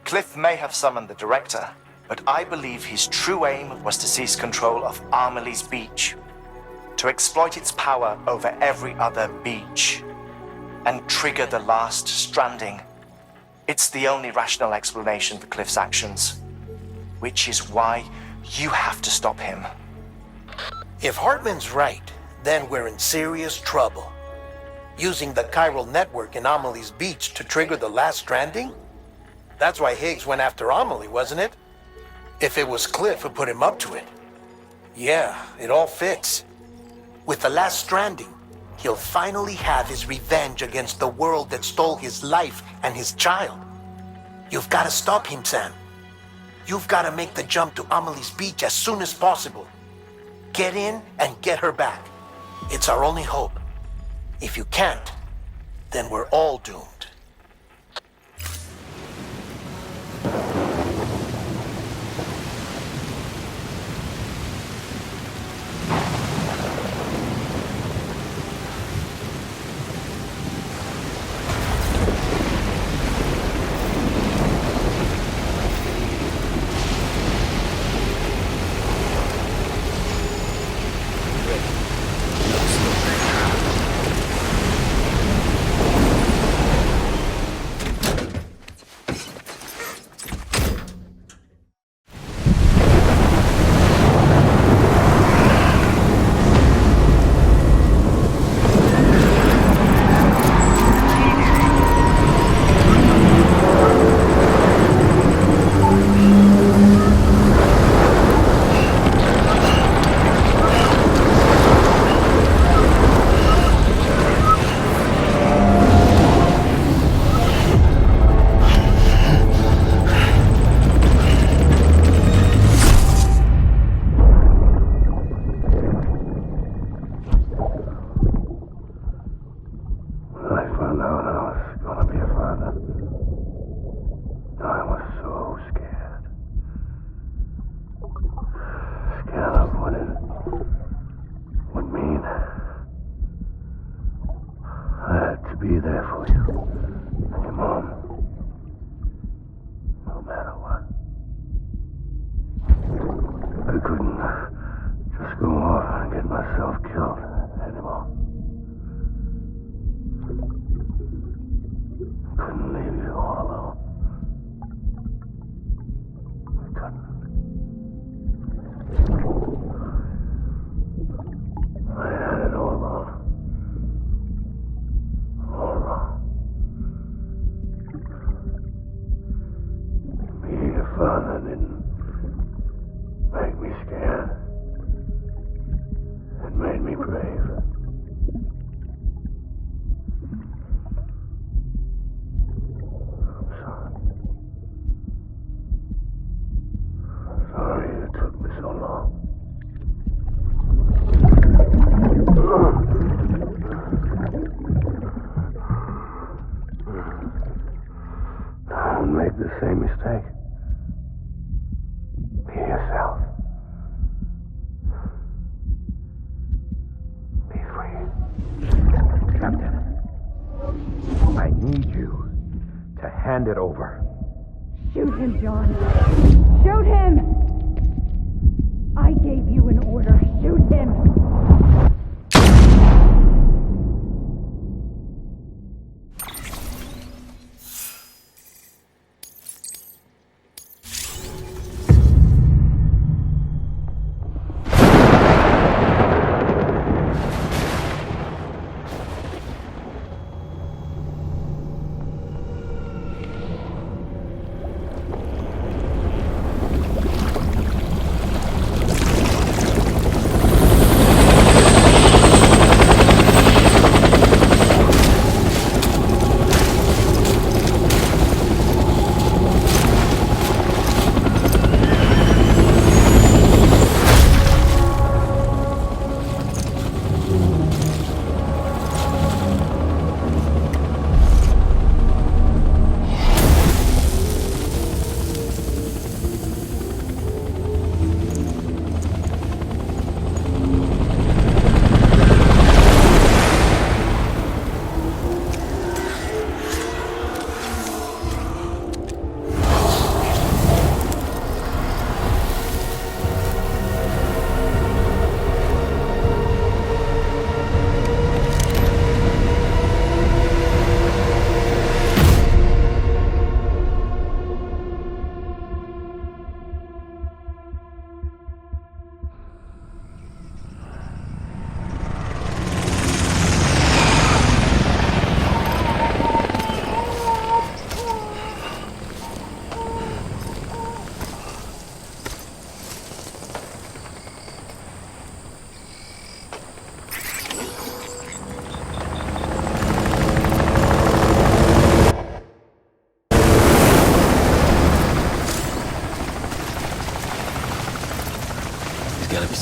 Cliff may have summoned the director, but I believe his true aim was to seize control of Amelie's Beach, to exploit its power over every other beach, and trigger the last stranding, It's the only rational explanation for Cliff's actions. Which is why you have to stop him. If Hartman's right, then we're in serious trouble. Using the Chiral Network in Amelie's beach to trigger the last stranding? That's why Higgs went after Amelie, wasn't it? If it was Cliff who put him up to it. Yeah, it all fits. With the last stranding, he'll finally have his revenge against the world that stole his life and his child. You've got to stop him, Sam. You've got to make the jump to Amelie's beach as soon as possible. Get in and get her back. It's our only hope. If you can't, then we're all doomed. Be there for you and your mom, no matter what. I couldn't just go off and get myself killed anymore. Couldn't leave you all alone. I couldn't. I had it all wrong. All wrong. Being a father didn't make me scared. It made me brave. I'm sorry. I'm sorry it took me so long. Don't make the same mistake. Be yourself. Be free. Captain, I need you to hand it over. Shoot him, John. Shoot him! I gave you an order. Shoot him!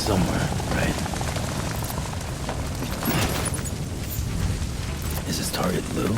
somewhere, right? Is his target Lou?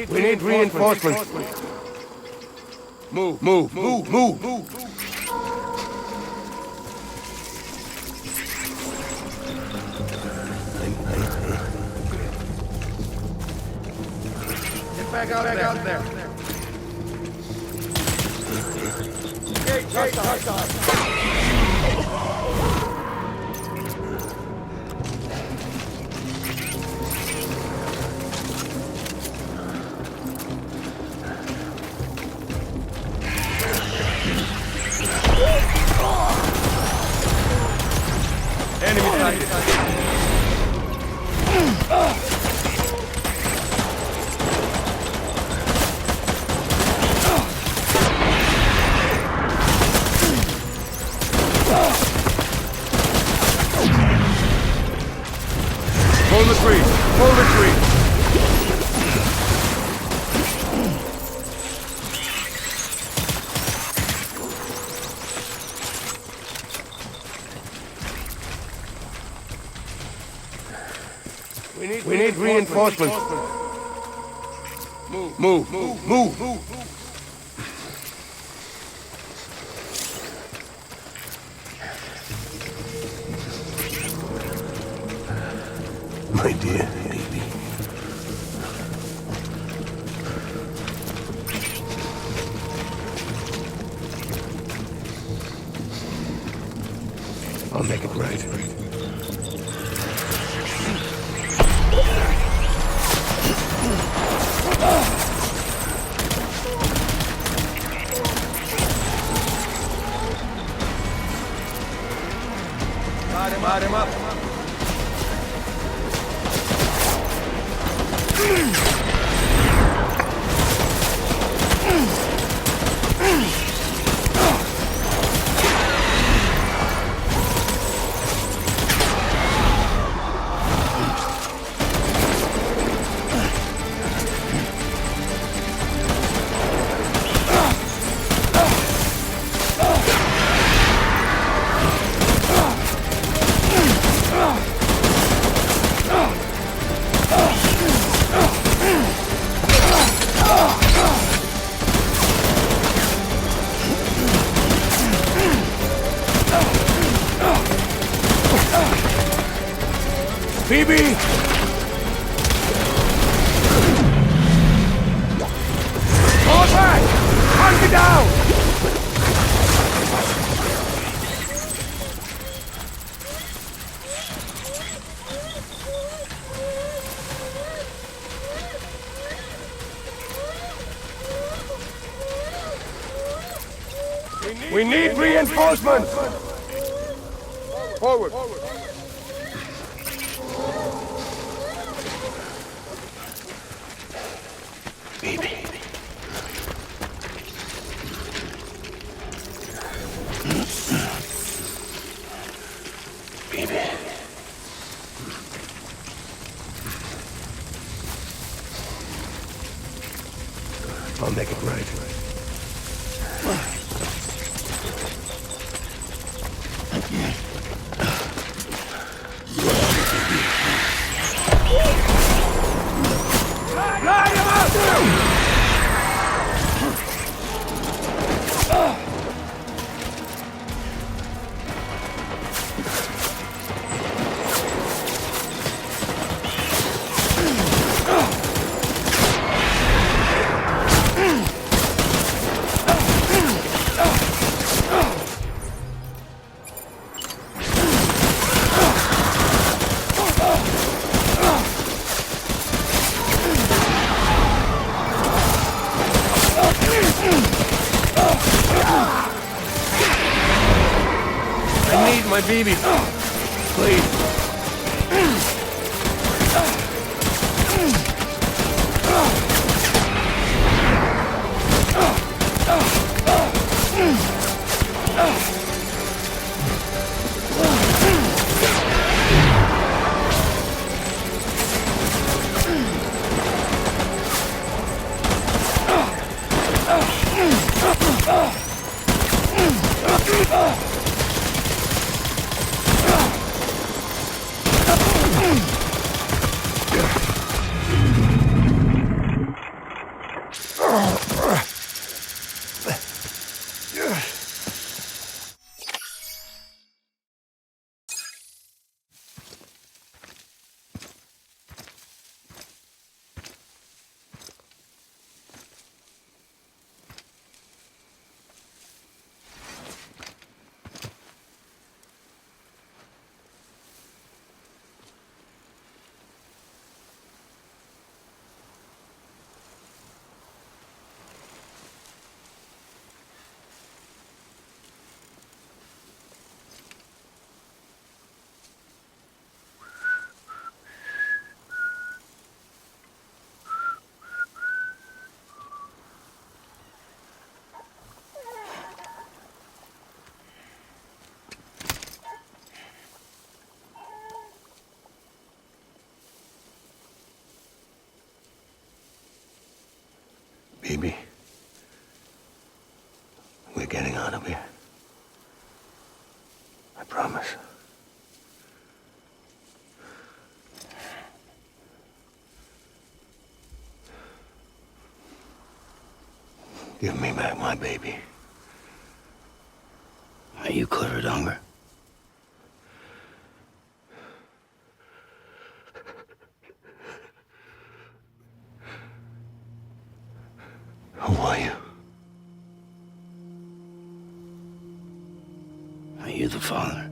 We need reinforcements. Move. Get back out there. Hold the tree. We need reinforcements. Move. My dear baby. I'll make it right. Light him up. Phoebe! Fall back! Hunker down! We need reinforcements! Forward! Baby. Baby. I'll make it right. my baby. Please. Baby, we're getting out of here. I promise. Give me back my baby. Are you clear of hunger? Who are you? Are you the father?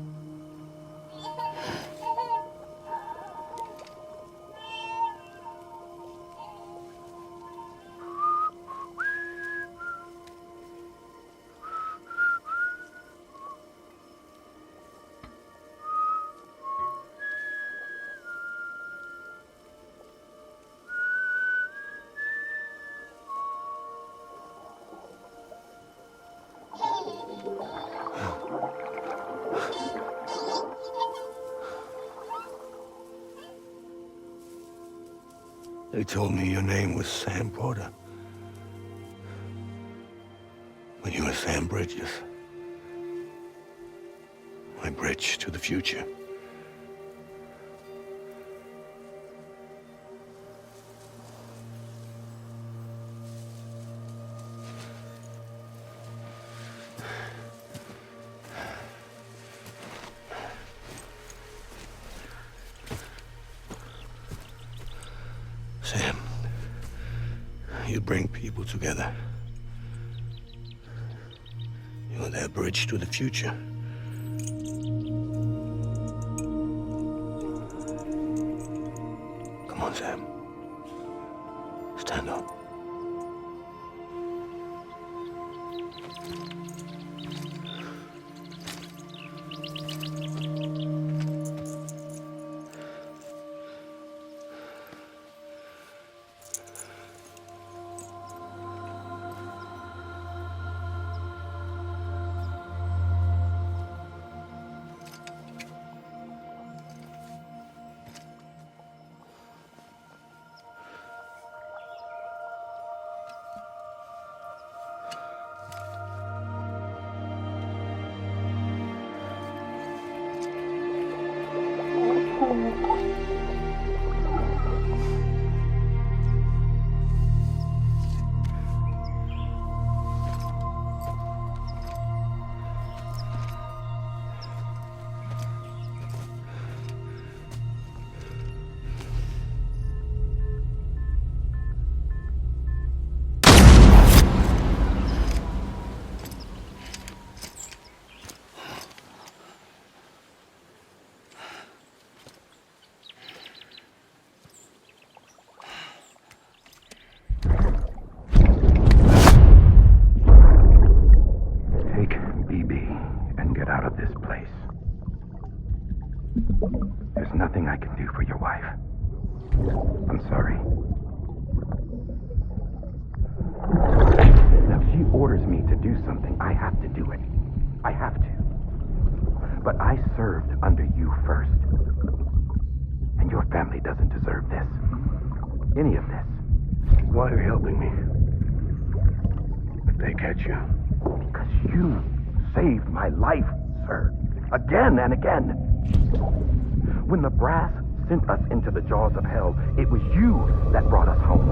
They told me your name was Sam Porter. But you were Sam Bridges. My bridge to the future. Sam, you bring people together. You're their bridge to the future. Come on, Sam. Stand up. There's nothing I can do for your wife. I'm sorry. Now, if she orders me to do something, I have to do it. I have to. But I served under you first. And your family doesn't deserve this. Any of this. Why are you helping me? If they catch you. Because you saved my life, sir. Again and again. When the brass sent us into the jaws of hell, it was you that brought us home.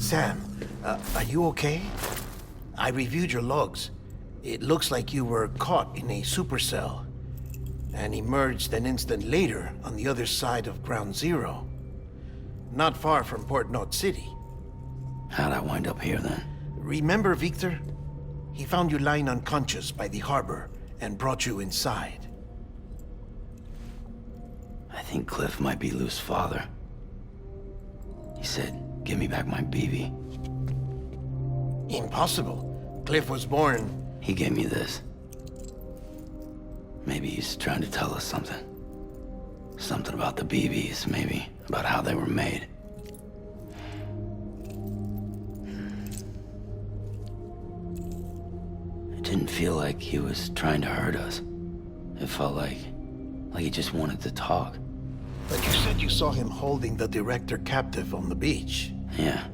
Sam, are you okay? I reviewed your logs. It looks like you were caught in a supercell and emerged an instant later on the other side of Ground Zero. Not far from Port City. How'd I wind up here then? Remember Victor? He found you lying unconscious by the harbor and brought you inside. I think Cliff might be Lou's father. He said, give me back my BB. Impossible. Cliff was born... He gave me this. Maybe he's trying to tell us something. Something about the BBs, maybe. About how they were made. It didn't feel like he was trying to hurt us. It felt like he just wanted to talk. But you said you saw him holding the director captive on the beach. Yeah.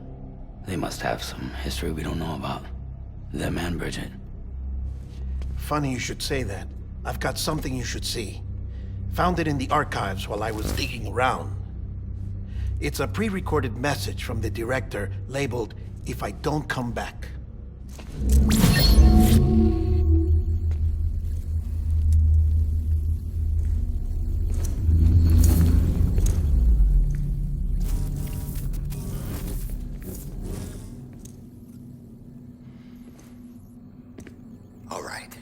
They must have some history we don't know about. Them and Bridget. Funny you should say that. I've got something you should see. Found it in the archives while I was digging around. It's a pre-recorded message from the director labeled, "If I don't come back." All right.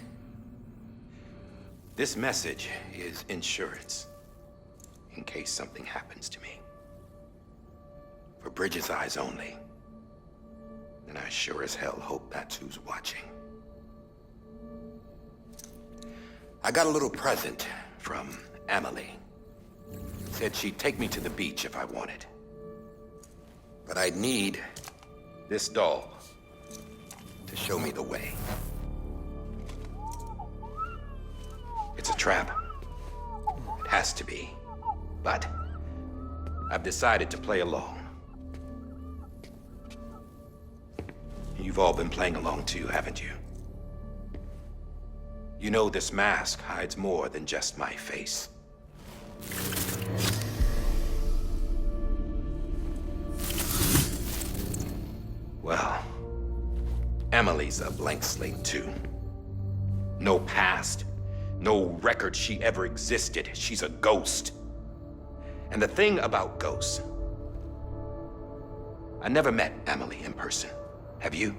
This message is insurance, in case something happens to me. For Bridget's eyes only. And I sure as hell hope that's who's watching. I got a little present from Emily. Said she'd take me to the beach if I wanted. But I'd need this doll to show me the way. It's a trap. It has to be. But I've decided to play along. You've all been playing along too, haven't you? You know this mask hides more than just my face. Well, Emily's a blank slate too. No past. No record she ever existed. She's a ghost. And the thing about ghosts, I never met Emily in person. Have you?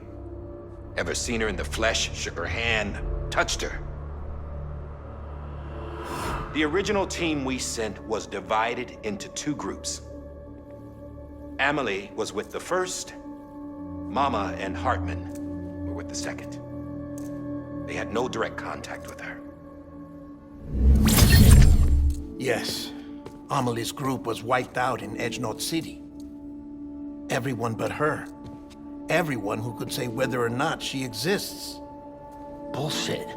Ever seen her in the flesh, shook her hand, touched her? The original team we sent was divided into two groups. Emily was with the first. Mama and Hartman were with the second. They had no direct contact with her. Yes. Amelie's group was wiped out in Edge City. Everyone but her. Everyone who could say whether or not she exists. Bullshit.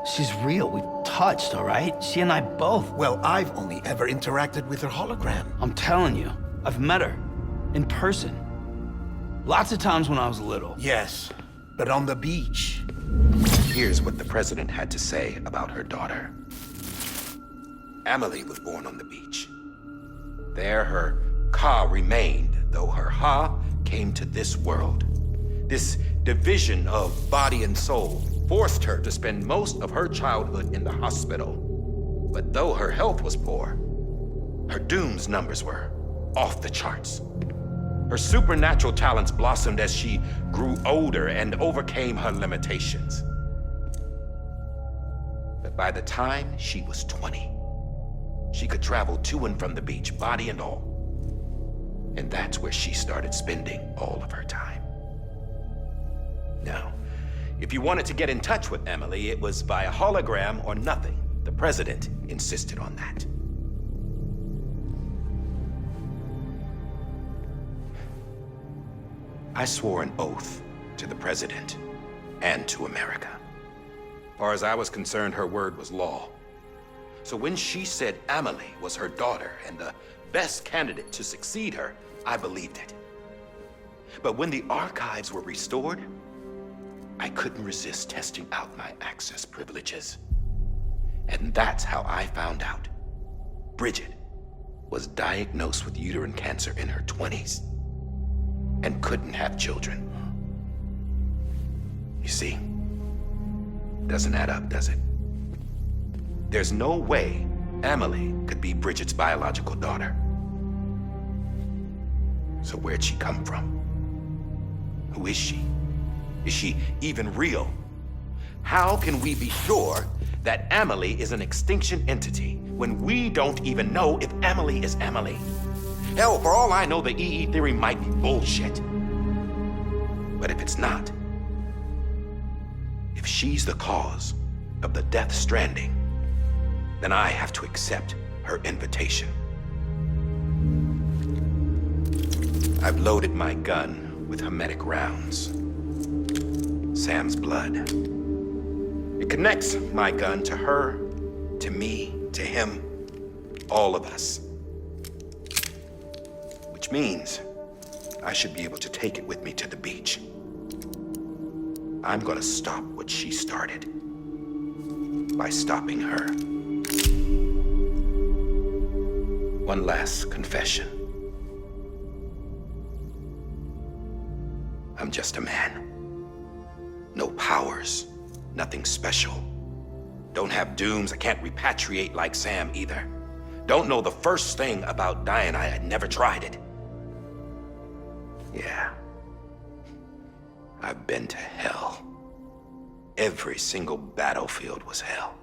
She's real. We've touched, all right? She and I both. Well, I've only ever interacted with her hologram. I'm telling you, I've met her. In person. Lots of times when I was little. Yes, but on the beach. Here's what the president had to say about her daughter. Amelie was born on the beach. There her Ka remained, though her Ha came to this world. This division of body and soul forced her to spend most of her childhood in the hospital. But though her health was poor, her Doom's numbers were off the charts. Her supernatural talents blossomed as she grew older and overcame her limitations. But by the time she was 20, she could travel to and from the beach, body and all. And that's where she started spending all of her time. Now, if you wanted to get in touch with Emily, it was via hologram or nothing. The president insisted on that. I swore an oath to the president and to America. As far as I was concerned, her word was law. So when she said Amelie was her daughter and the best candidate to succeed her, I believed it. But when the archives were restored, I couldn't resist testing out my access privileges. And that's how I found out Bridget was diagnosed with uterine cancer in her 20s and couldn't have children. You see, doesn't add up, does it? There's no way Amelie could be Bridget's biological daughter. So where'd she come from? Who is she? Is she even real? How can we be sure that Amelie is an extinction entity when we don't even know if Amelie is Amelie? Hell, for all I know, the EE theory might be bullshit. But if it's not, if she's the cause of the Death Stranding, then I have to accept her invitation. I've loaded my gun with hermetic rounds. Sam's blood. It connects my gun to her, to me, to him, all of us. Which means I should be able to take it with me to the beach. I'm gonna stop what she started by stopping her. One last confession. I'm just a man. No powers, nothing special. Don't have dooms, I can't repatriate like Sam either. Don't know the first thing about dying, I had never tried it. Yeah. I've been to hell. Every single battlefield was hell.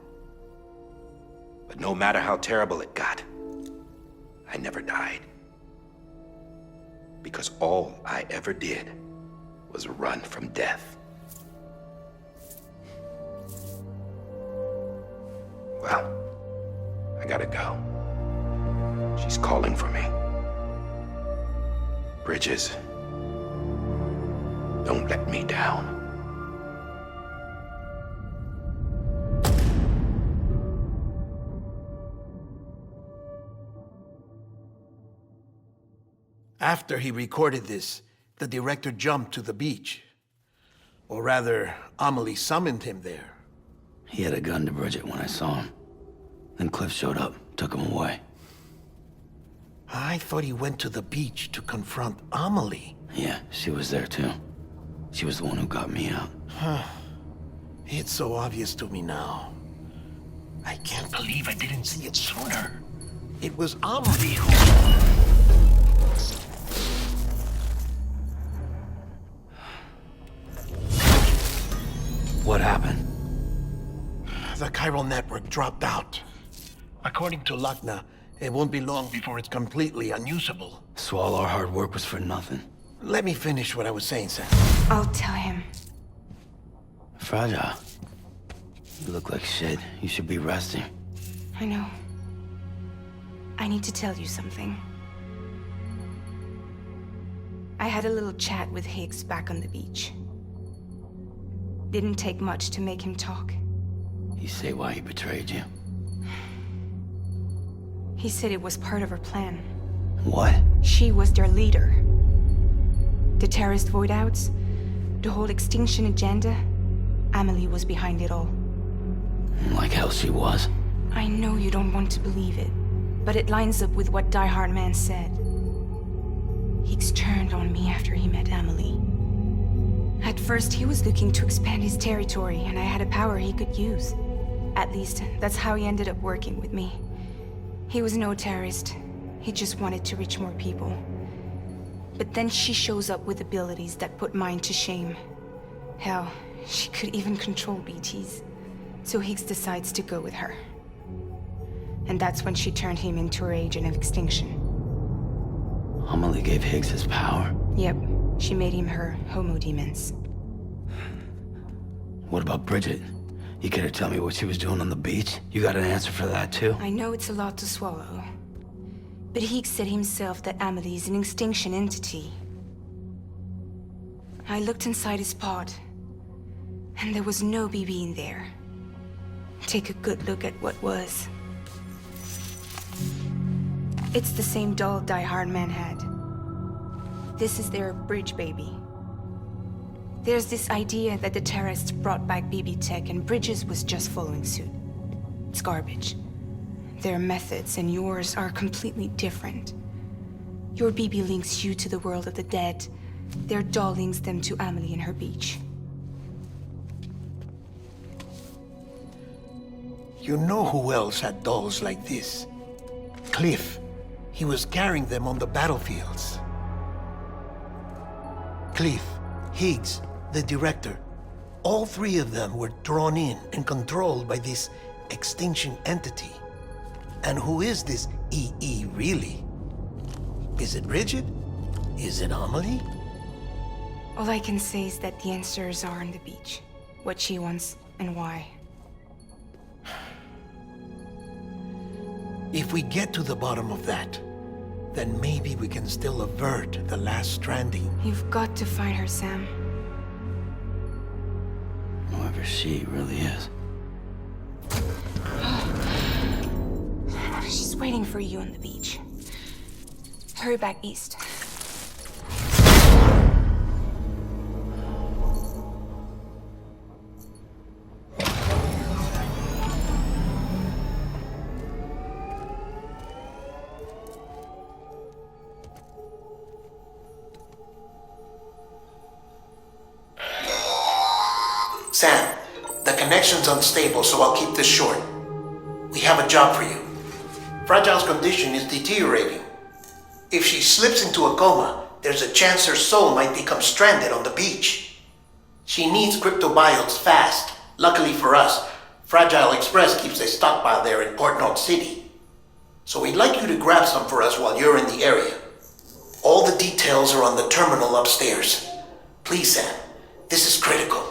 But no matter how terrible it got, I never died. Because all I ever did was run from death. Well, I gotta go. She's calling for me. Bridges, don't let me down. After he recorded this, the director jumped to the beach. Or rather, Amelie summoned him there. He had a gun to Bridget when I saw him. Then Cliff showed up, took him away. I thought he went to the beach to confront Amelie. Yeah, she was there too. She was the one who got me out. It's so obvious to me now. I can't believe I didn't see it sooner. It was Amelie who... What happened? The Chiral Network dropped out. According to Luckna, it won't be long before it's completely unusable. So all our hard work was for nothing. Let me finish what I was saying, Sam. I'll tell him. Fragile. You look like shit. You should be resting. I know. I need to tell you something. I had a little chat with Higgs back on the beach. Didn't take much to make him talk. You say why he betrayed you? He said it was part of her plan. What? She was their leader. The terrorist voidouts, the whole extinction agenda. Amelie was behind it all. Like hell she was. I know you don't want to believe it, but it lines up with what Die-Hardman said. Higgs turned on me after he met Amelie. At first, he was looking to expand his territory, and I had a power he could use. At least, that's how he ended up working with me. He was no terrorist. He just wanted to reach more people. But then she shows up with abilities that put mine to shame. Hell, she could even control BTs. So Higgs decides to go with her. And that's when she turned him into her agent of extinction. Amelie gave Higgs his power? Yep, she made him her homo demons. What about Bridget? You care to tell me what she was doing on the beach? You got an answer for that too? I know it's a lot to swallow. But Higgs said himself that Amelie is an extinction entity. I looked inside his pod, and there was no BB in there. Take a good look at what was. It's the same doll Die-Hardman had. This is their bridge baby. There's this idea that the terrorists brought back BB tech and Bridges was just following suit. It's garbage. Their methods and yours are completely different. Your BB links you to the world of the dead. Their doll links them to Amelie and her beach. You know who else had dolls like this? Cliff. He was carrying them on the battlefields. Cliff, Higgs, the director. All three of them were drawn in and controlled by this extinction entity. And who is this EE really? Is it Bridget? Is it Amelie? All I can say is that the answers are on the beach. What she wants and why. If we get to the bottom of that, then maybe we can still avert the last stranding. You've got to find her, Sam. Whoever she really is. She's waiting for you on the beach. Hurry back east. Sam, the connection's unstable, so I'll keep this short. We have a job for you. Fragile's condition is deteriorating. If she slips into a coma, there's a chance her soul might become stranded on the beach. She needs cryptobiotes fast. Luckily for us, Fragile Express keeps a stockpile there in Port City. So we'd like you to grab some for us while you're in the area. All the details are on the terminal upstairs. Please, Sam, this is critical.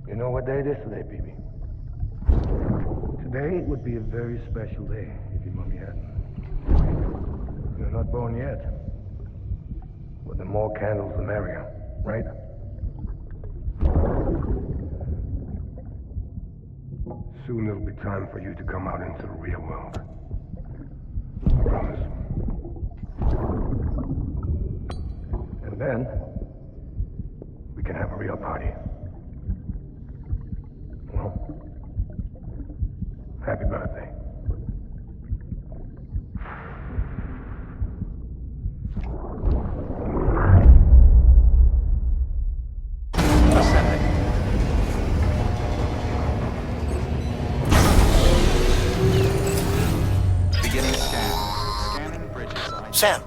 You know what day it is today, BB? Today would be a very special day if your mommy hadn't. You're not born yet. But the more candles, the merrier, right? Soon it'll be time for you to come out into the real world. I promise. And then, we can have a real party. Well, happy birthday. Sam,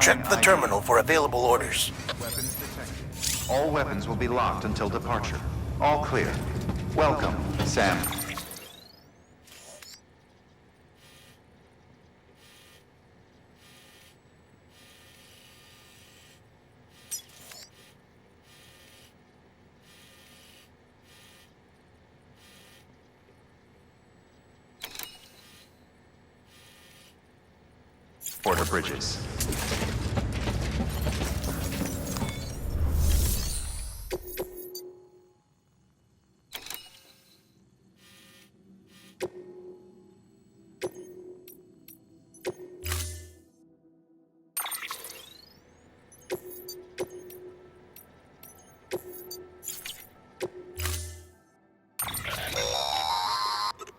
check the terminal for available orders. Weapons detected. All weapons will be locked until departure. All clear. Welcome, Sam. Order bridges.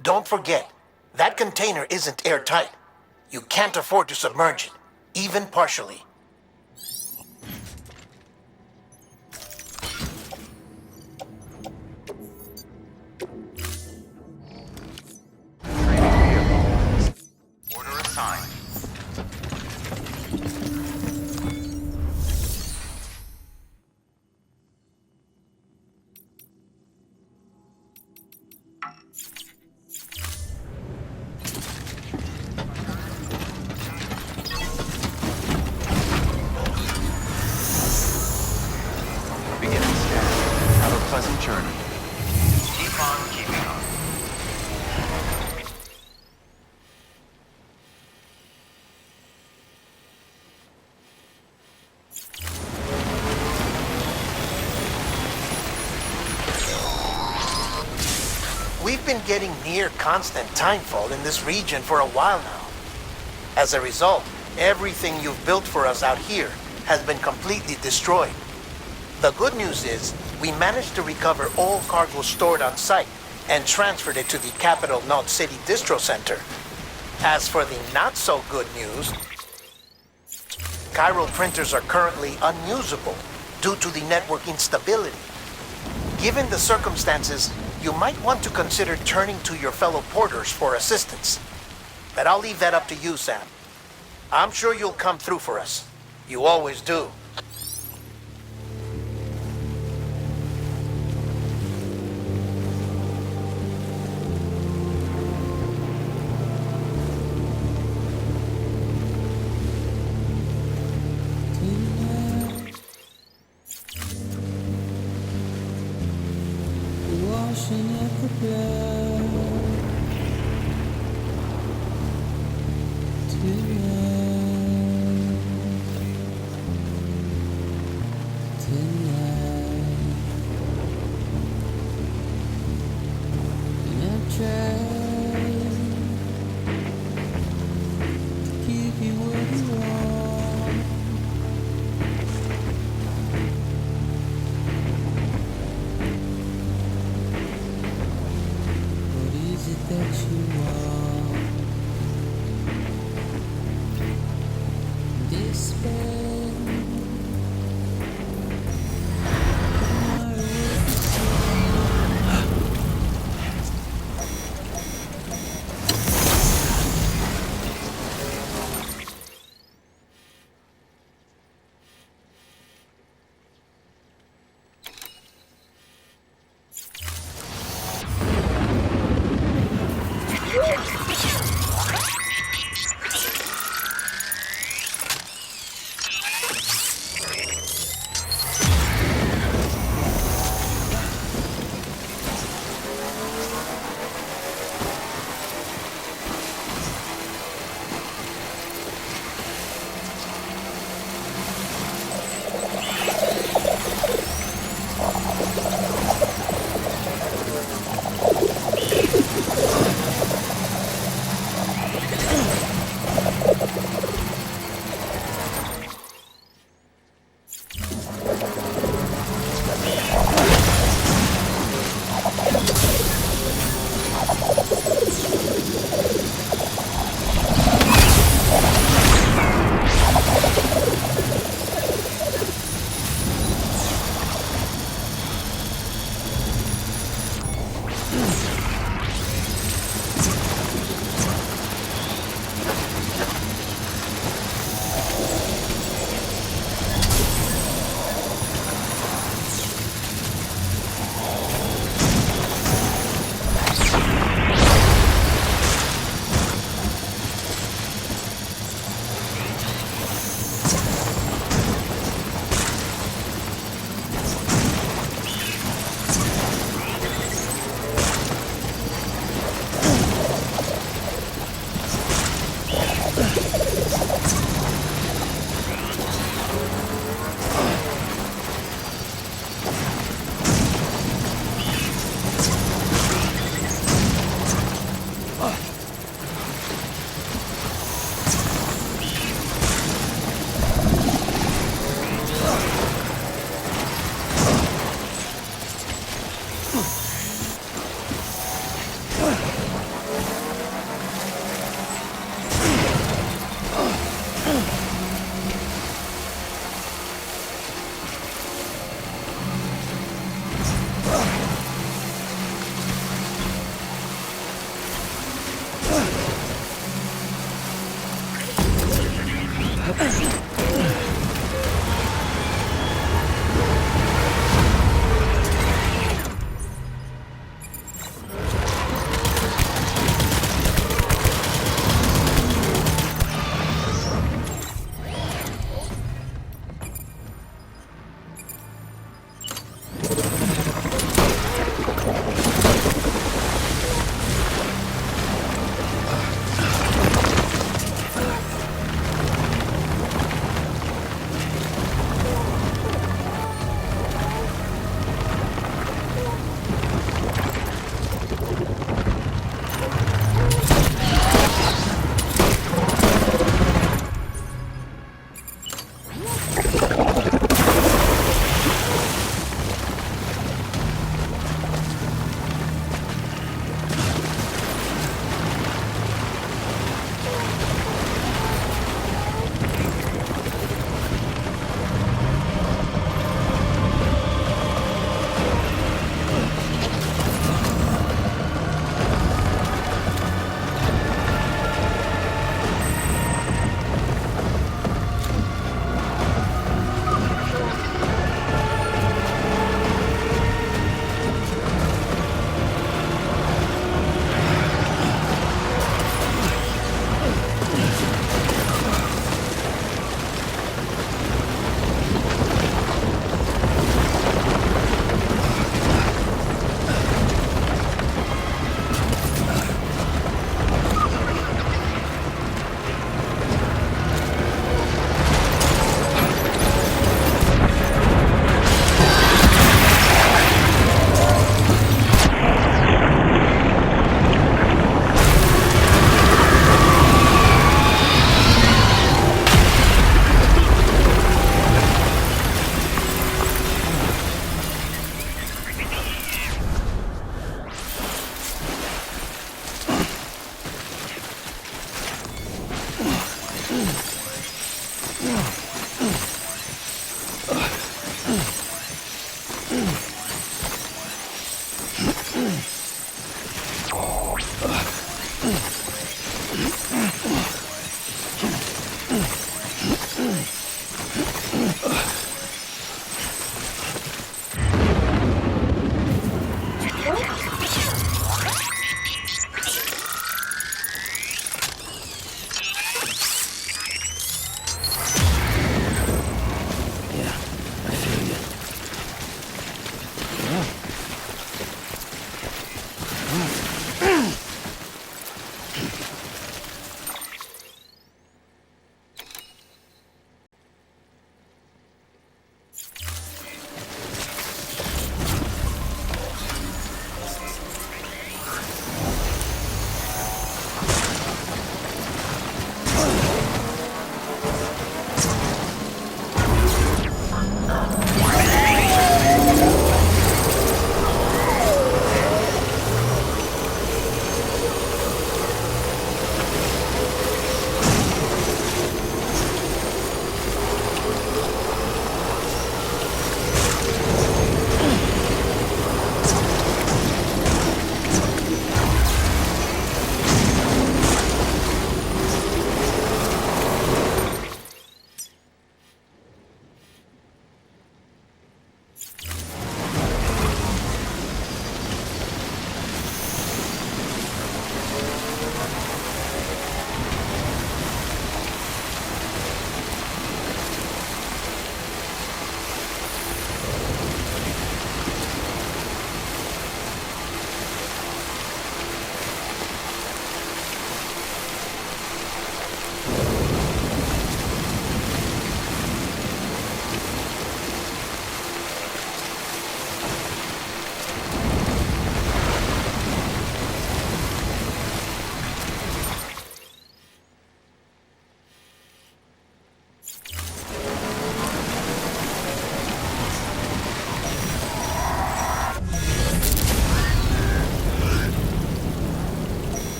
Don't forget, that container isn't airtight. You can't afford to submerge it, even partially. Order assigned. Beginning scan. Have a pleasant journey. Keep on keeping on. We've been getting near constant timefall in this region for a while now. As a result, everything you've built for us out here has been completely destroyed. The good news is, we managed to recover all cargo stored on site and transferred it to the Capital Knot City Distro Center. As for the not-so-good news, chiral printers are currently unusable due to the network instability. Given the circumstances, you might want to consider turning to your fellow porters for assistance. But I'll leave that up to you, Sam. I'm sure you'll come through for us. You always do. Washing up the blood tonight, and I've tried to give you what you want. What is it that you want? Despair.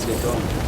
Let's get going.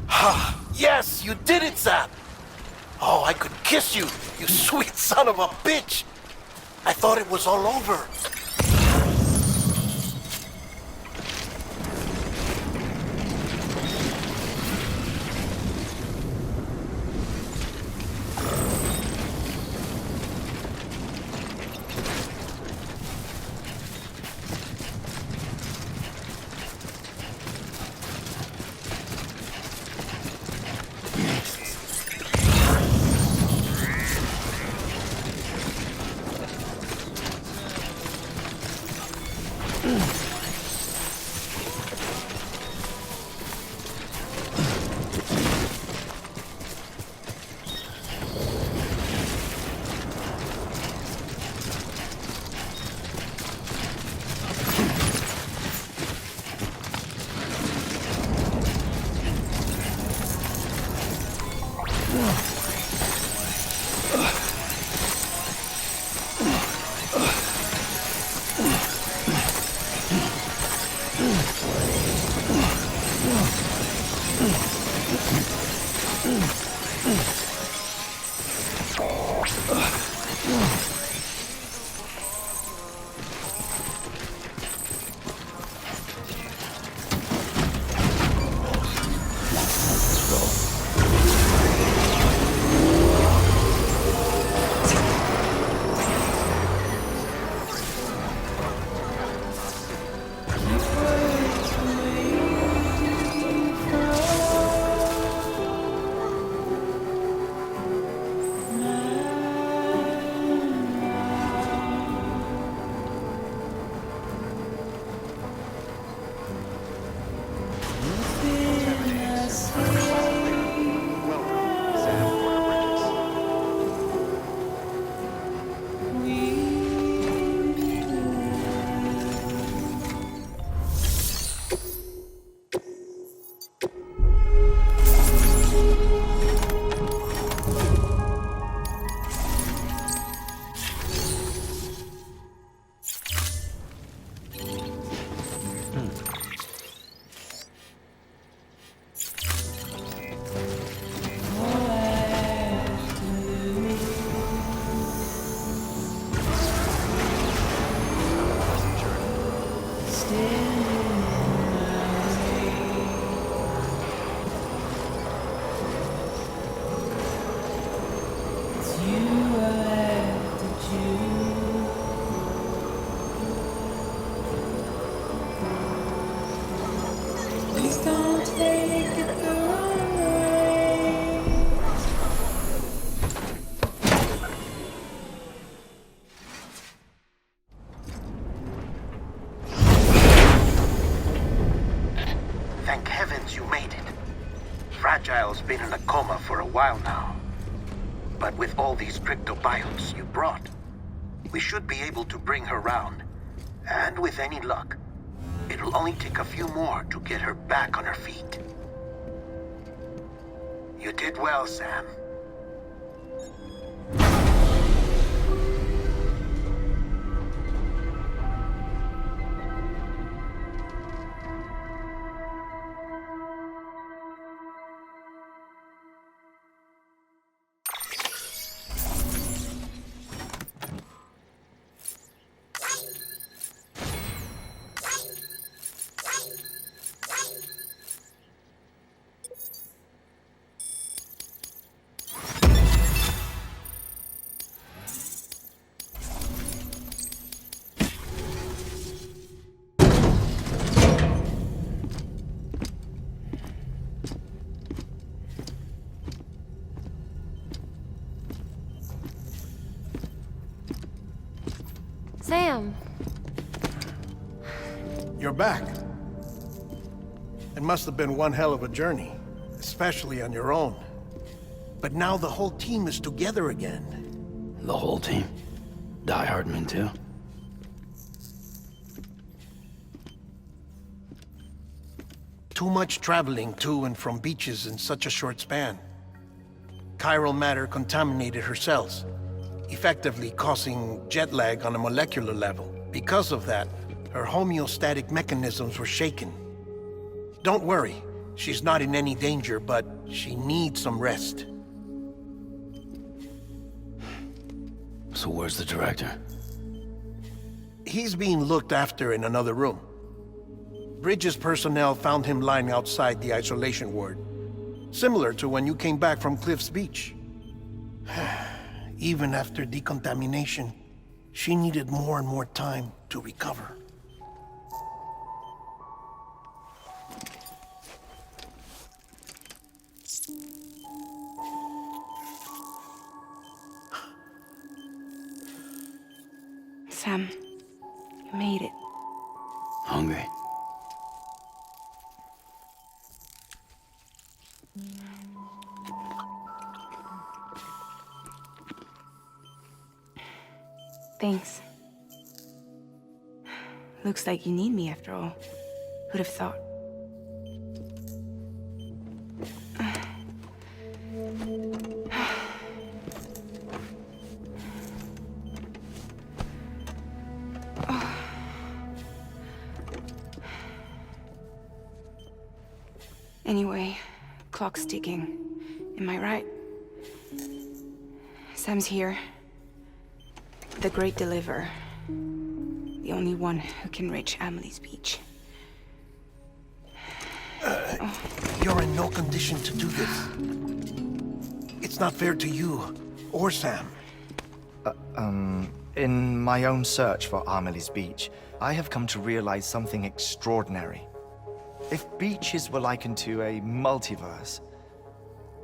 Ha! Yes, you did it, Zap! Oh, I could kiss you, you sweet son of a bitch! I thought it was all over. Thank heavens you made it. Fragile's been in a coma for a while now. But with all these cryptobiotes you brought, we should be able to bring her round. And with any luck, it'll only take a few more to get her back on her feet. You did well, Sam. Sam. You're back. It must have been one hell of a journey, especially on your own. But now the whole team is together again. The whole team? Die-Hardman too? Too much traveling to and from beaches in such a short span. Chiral matter contaminated her cells, effectively causing jet lag on a molecular level. Because of that, her homeostatic mechanisms were shaken. Don't worry, She's not in any danger, but she needs some rest. So where's the director? He's being looked after in another room. Bridges personnel found him lying outside the isolation ward. Similar to when you came back from Cliff's Beach. Even after decontamination, she needed more and more time to recover. Sam, you made it. Hungry? Thanks. Looks like you need me after all. Who'd have thought? Anyway, clock's ticking. Am I right? Sam's here. The Great Deliverer. The only one who can reach Amelie's beach. You're in no condition to do this. It's not fair to you, or Sam. In my own search for Amelie's beach, I have come to realize something extraordinary. If beaches were likened to a multiverse,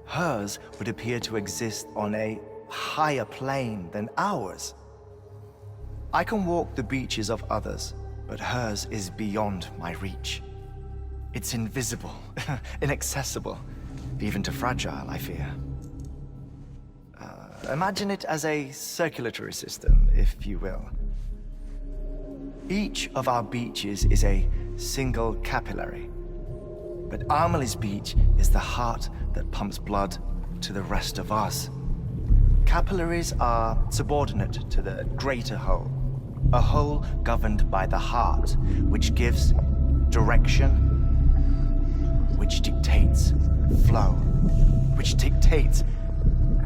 hers would appear to exist on a higher plane than ours. I can walk the beaches of others, but hers is beyond my reach. It's invisible, inaccessible, even to Fragile, I fear. Imagine it as a circulatory system, if you will. Each of our beaches is a single capillary, but Amelie's beach is the heart that pumps blood to the rest of us. Capillaries are subordinate to the greater whole, a whole governed by the heart, which gives direction, which dictates flow, which dictates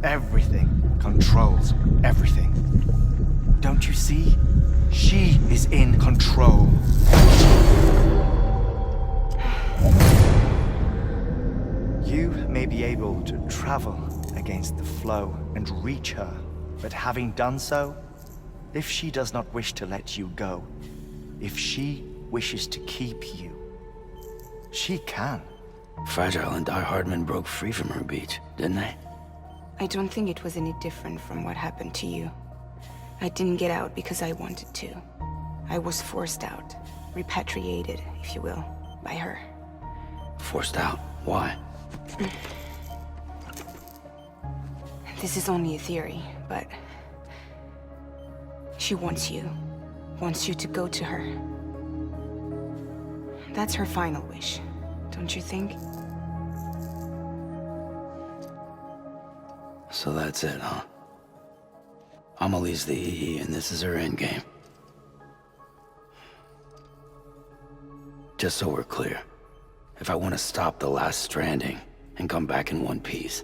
everything, controls everything. Don't you see? She is in control. You may be able to travel against the flow and reach her, but having done so, if she does not wish to let you go, if she wishes to keep you, she can. Fragile and Die-Hardman broke free from her beach, didn't they? I don't think it was any different from what happened to you. I didn't get out because I wanted to. I was forced out, repatriated, if you will, by her. Forced out? Why? This is only a theory, but she wants you to go to her. That's her final wish, don't you think? So that's it, huh? Amelie's the EE, and this is her endgame. Just so we're clear, if I want to stop the last stranding and come back in one piece,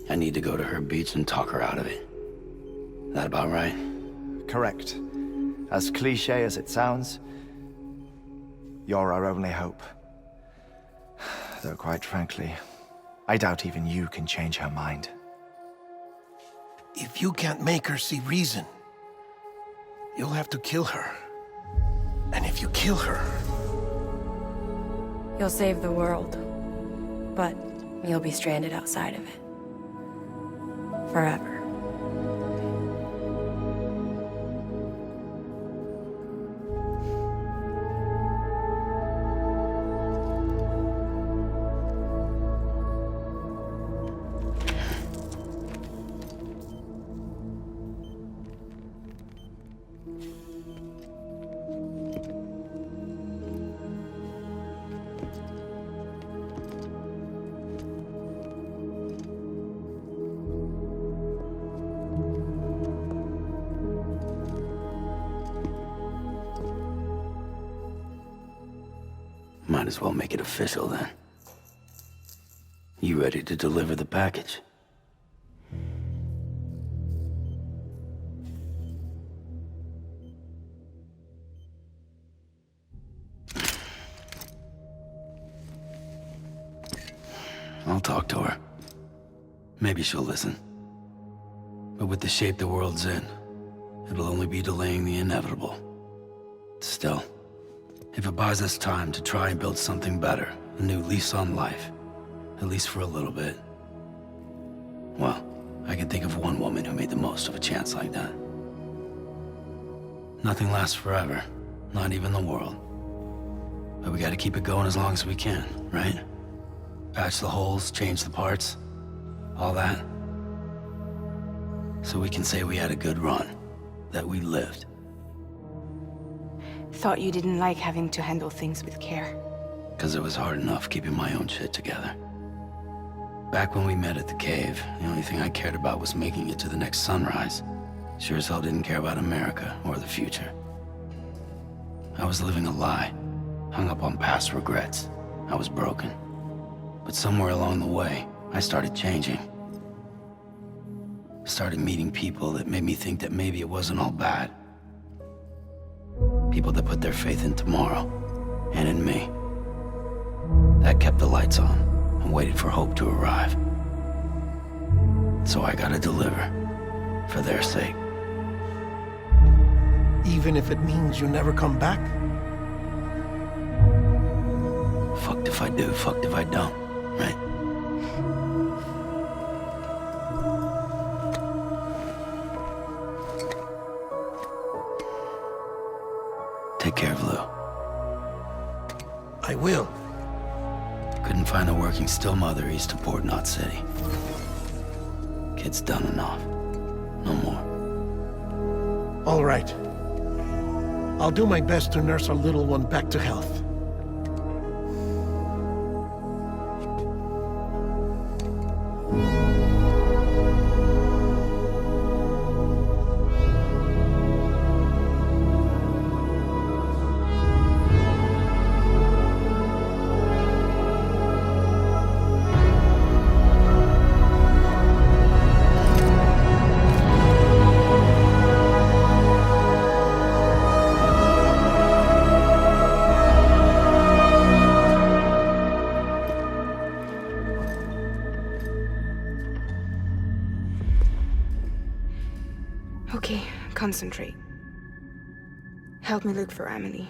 I need to go to her beach and talk her out of it. That about right? Correct. As cliche as it sounds, you're our only hope. Though quite frankly, I doubt even you can change her mind. If you can't make her see reason, you'll have to kill her. And if you kill her... You'll save the world, but you'll be stranded outside of it. Forever. Might as well make it official then. You ready to deliver the package? I'll talk to her. Maybe she'll listen. But with the shape the world's in, it'll only be delaying the inevitable. Still, if it buys us time to try and build something better, a new lease on life, at least for a little bit, well, I can think of one woman who made the most of a chance like that. Nothing lasts forever, not even the world. But we gotta keep it going as long as we can, right? Patch the holes, change the parts, all that. So we can say we had a good run, that we lived. Thought you didn't like having to handle things with care. 'Cause it was hard enough keeping my own shit together. Back when we met at the cave, the only thing I cared about was making it to the next sunrise. Sure as hell didn't care about America or the future. I was living a lie, hung up on past regrets. I was broken. But somewhere along the way, I started changing. Started meeting people that made me think that maybe it wasn't all bad. People that put their faith in tomorrow, and in me. That kept the lights on, and waited for hope to arrive. So I gotta deliver, for their sake. Even if it means you never come back? Fucked if I do, fucked if I don't, right? Take care of Lou. I will. Couldn't find a working still mother east of Port Knot City. Kid's done enough. No more. All right. I'll do my best to nurse our little one back to health. Okay, concentrate. Help me look for Emily.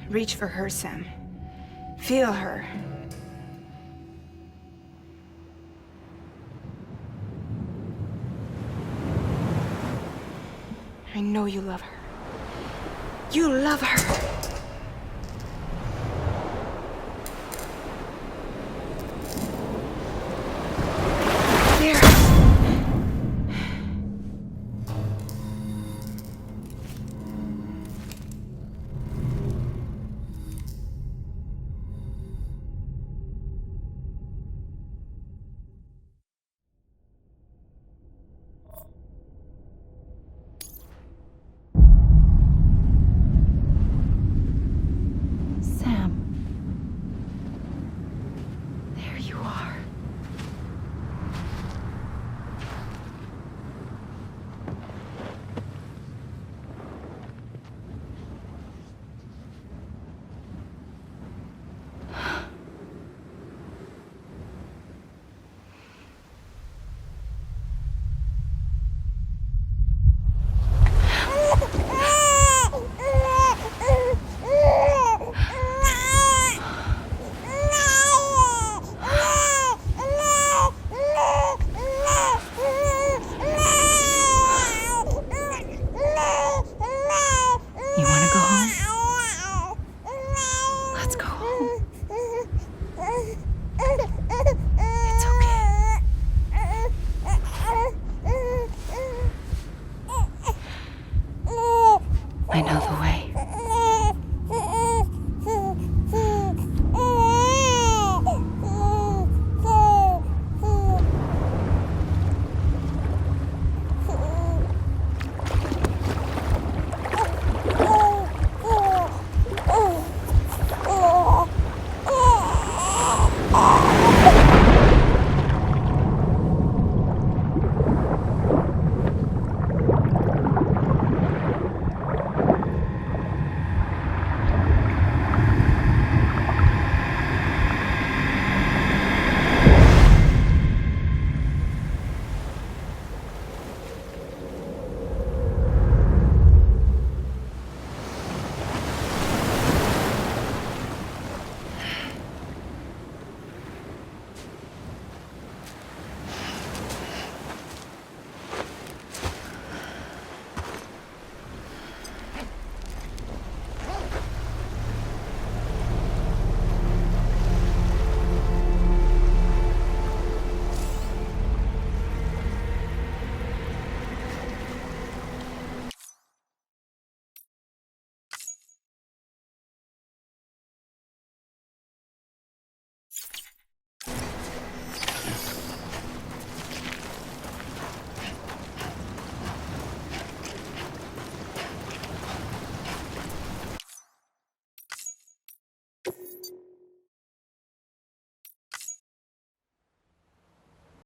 Reach for her, Sam. Feel her. I know you love her. You love her!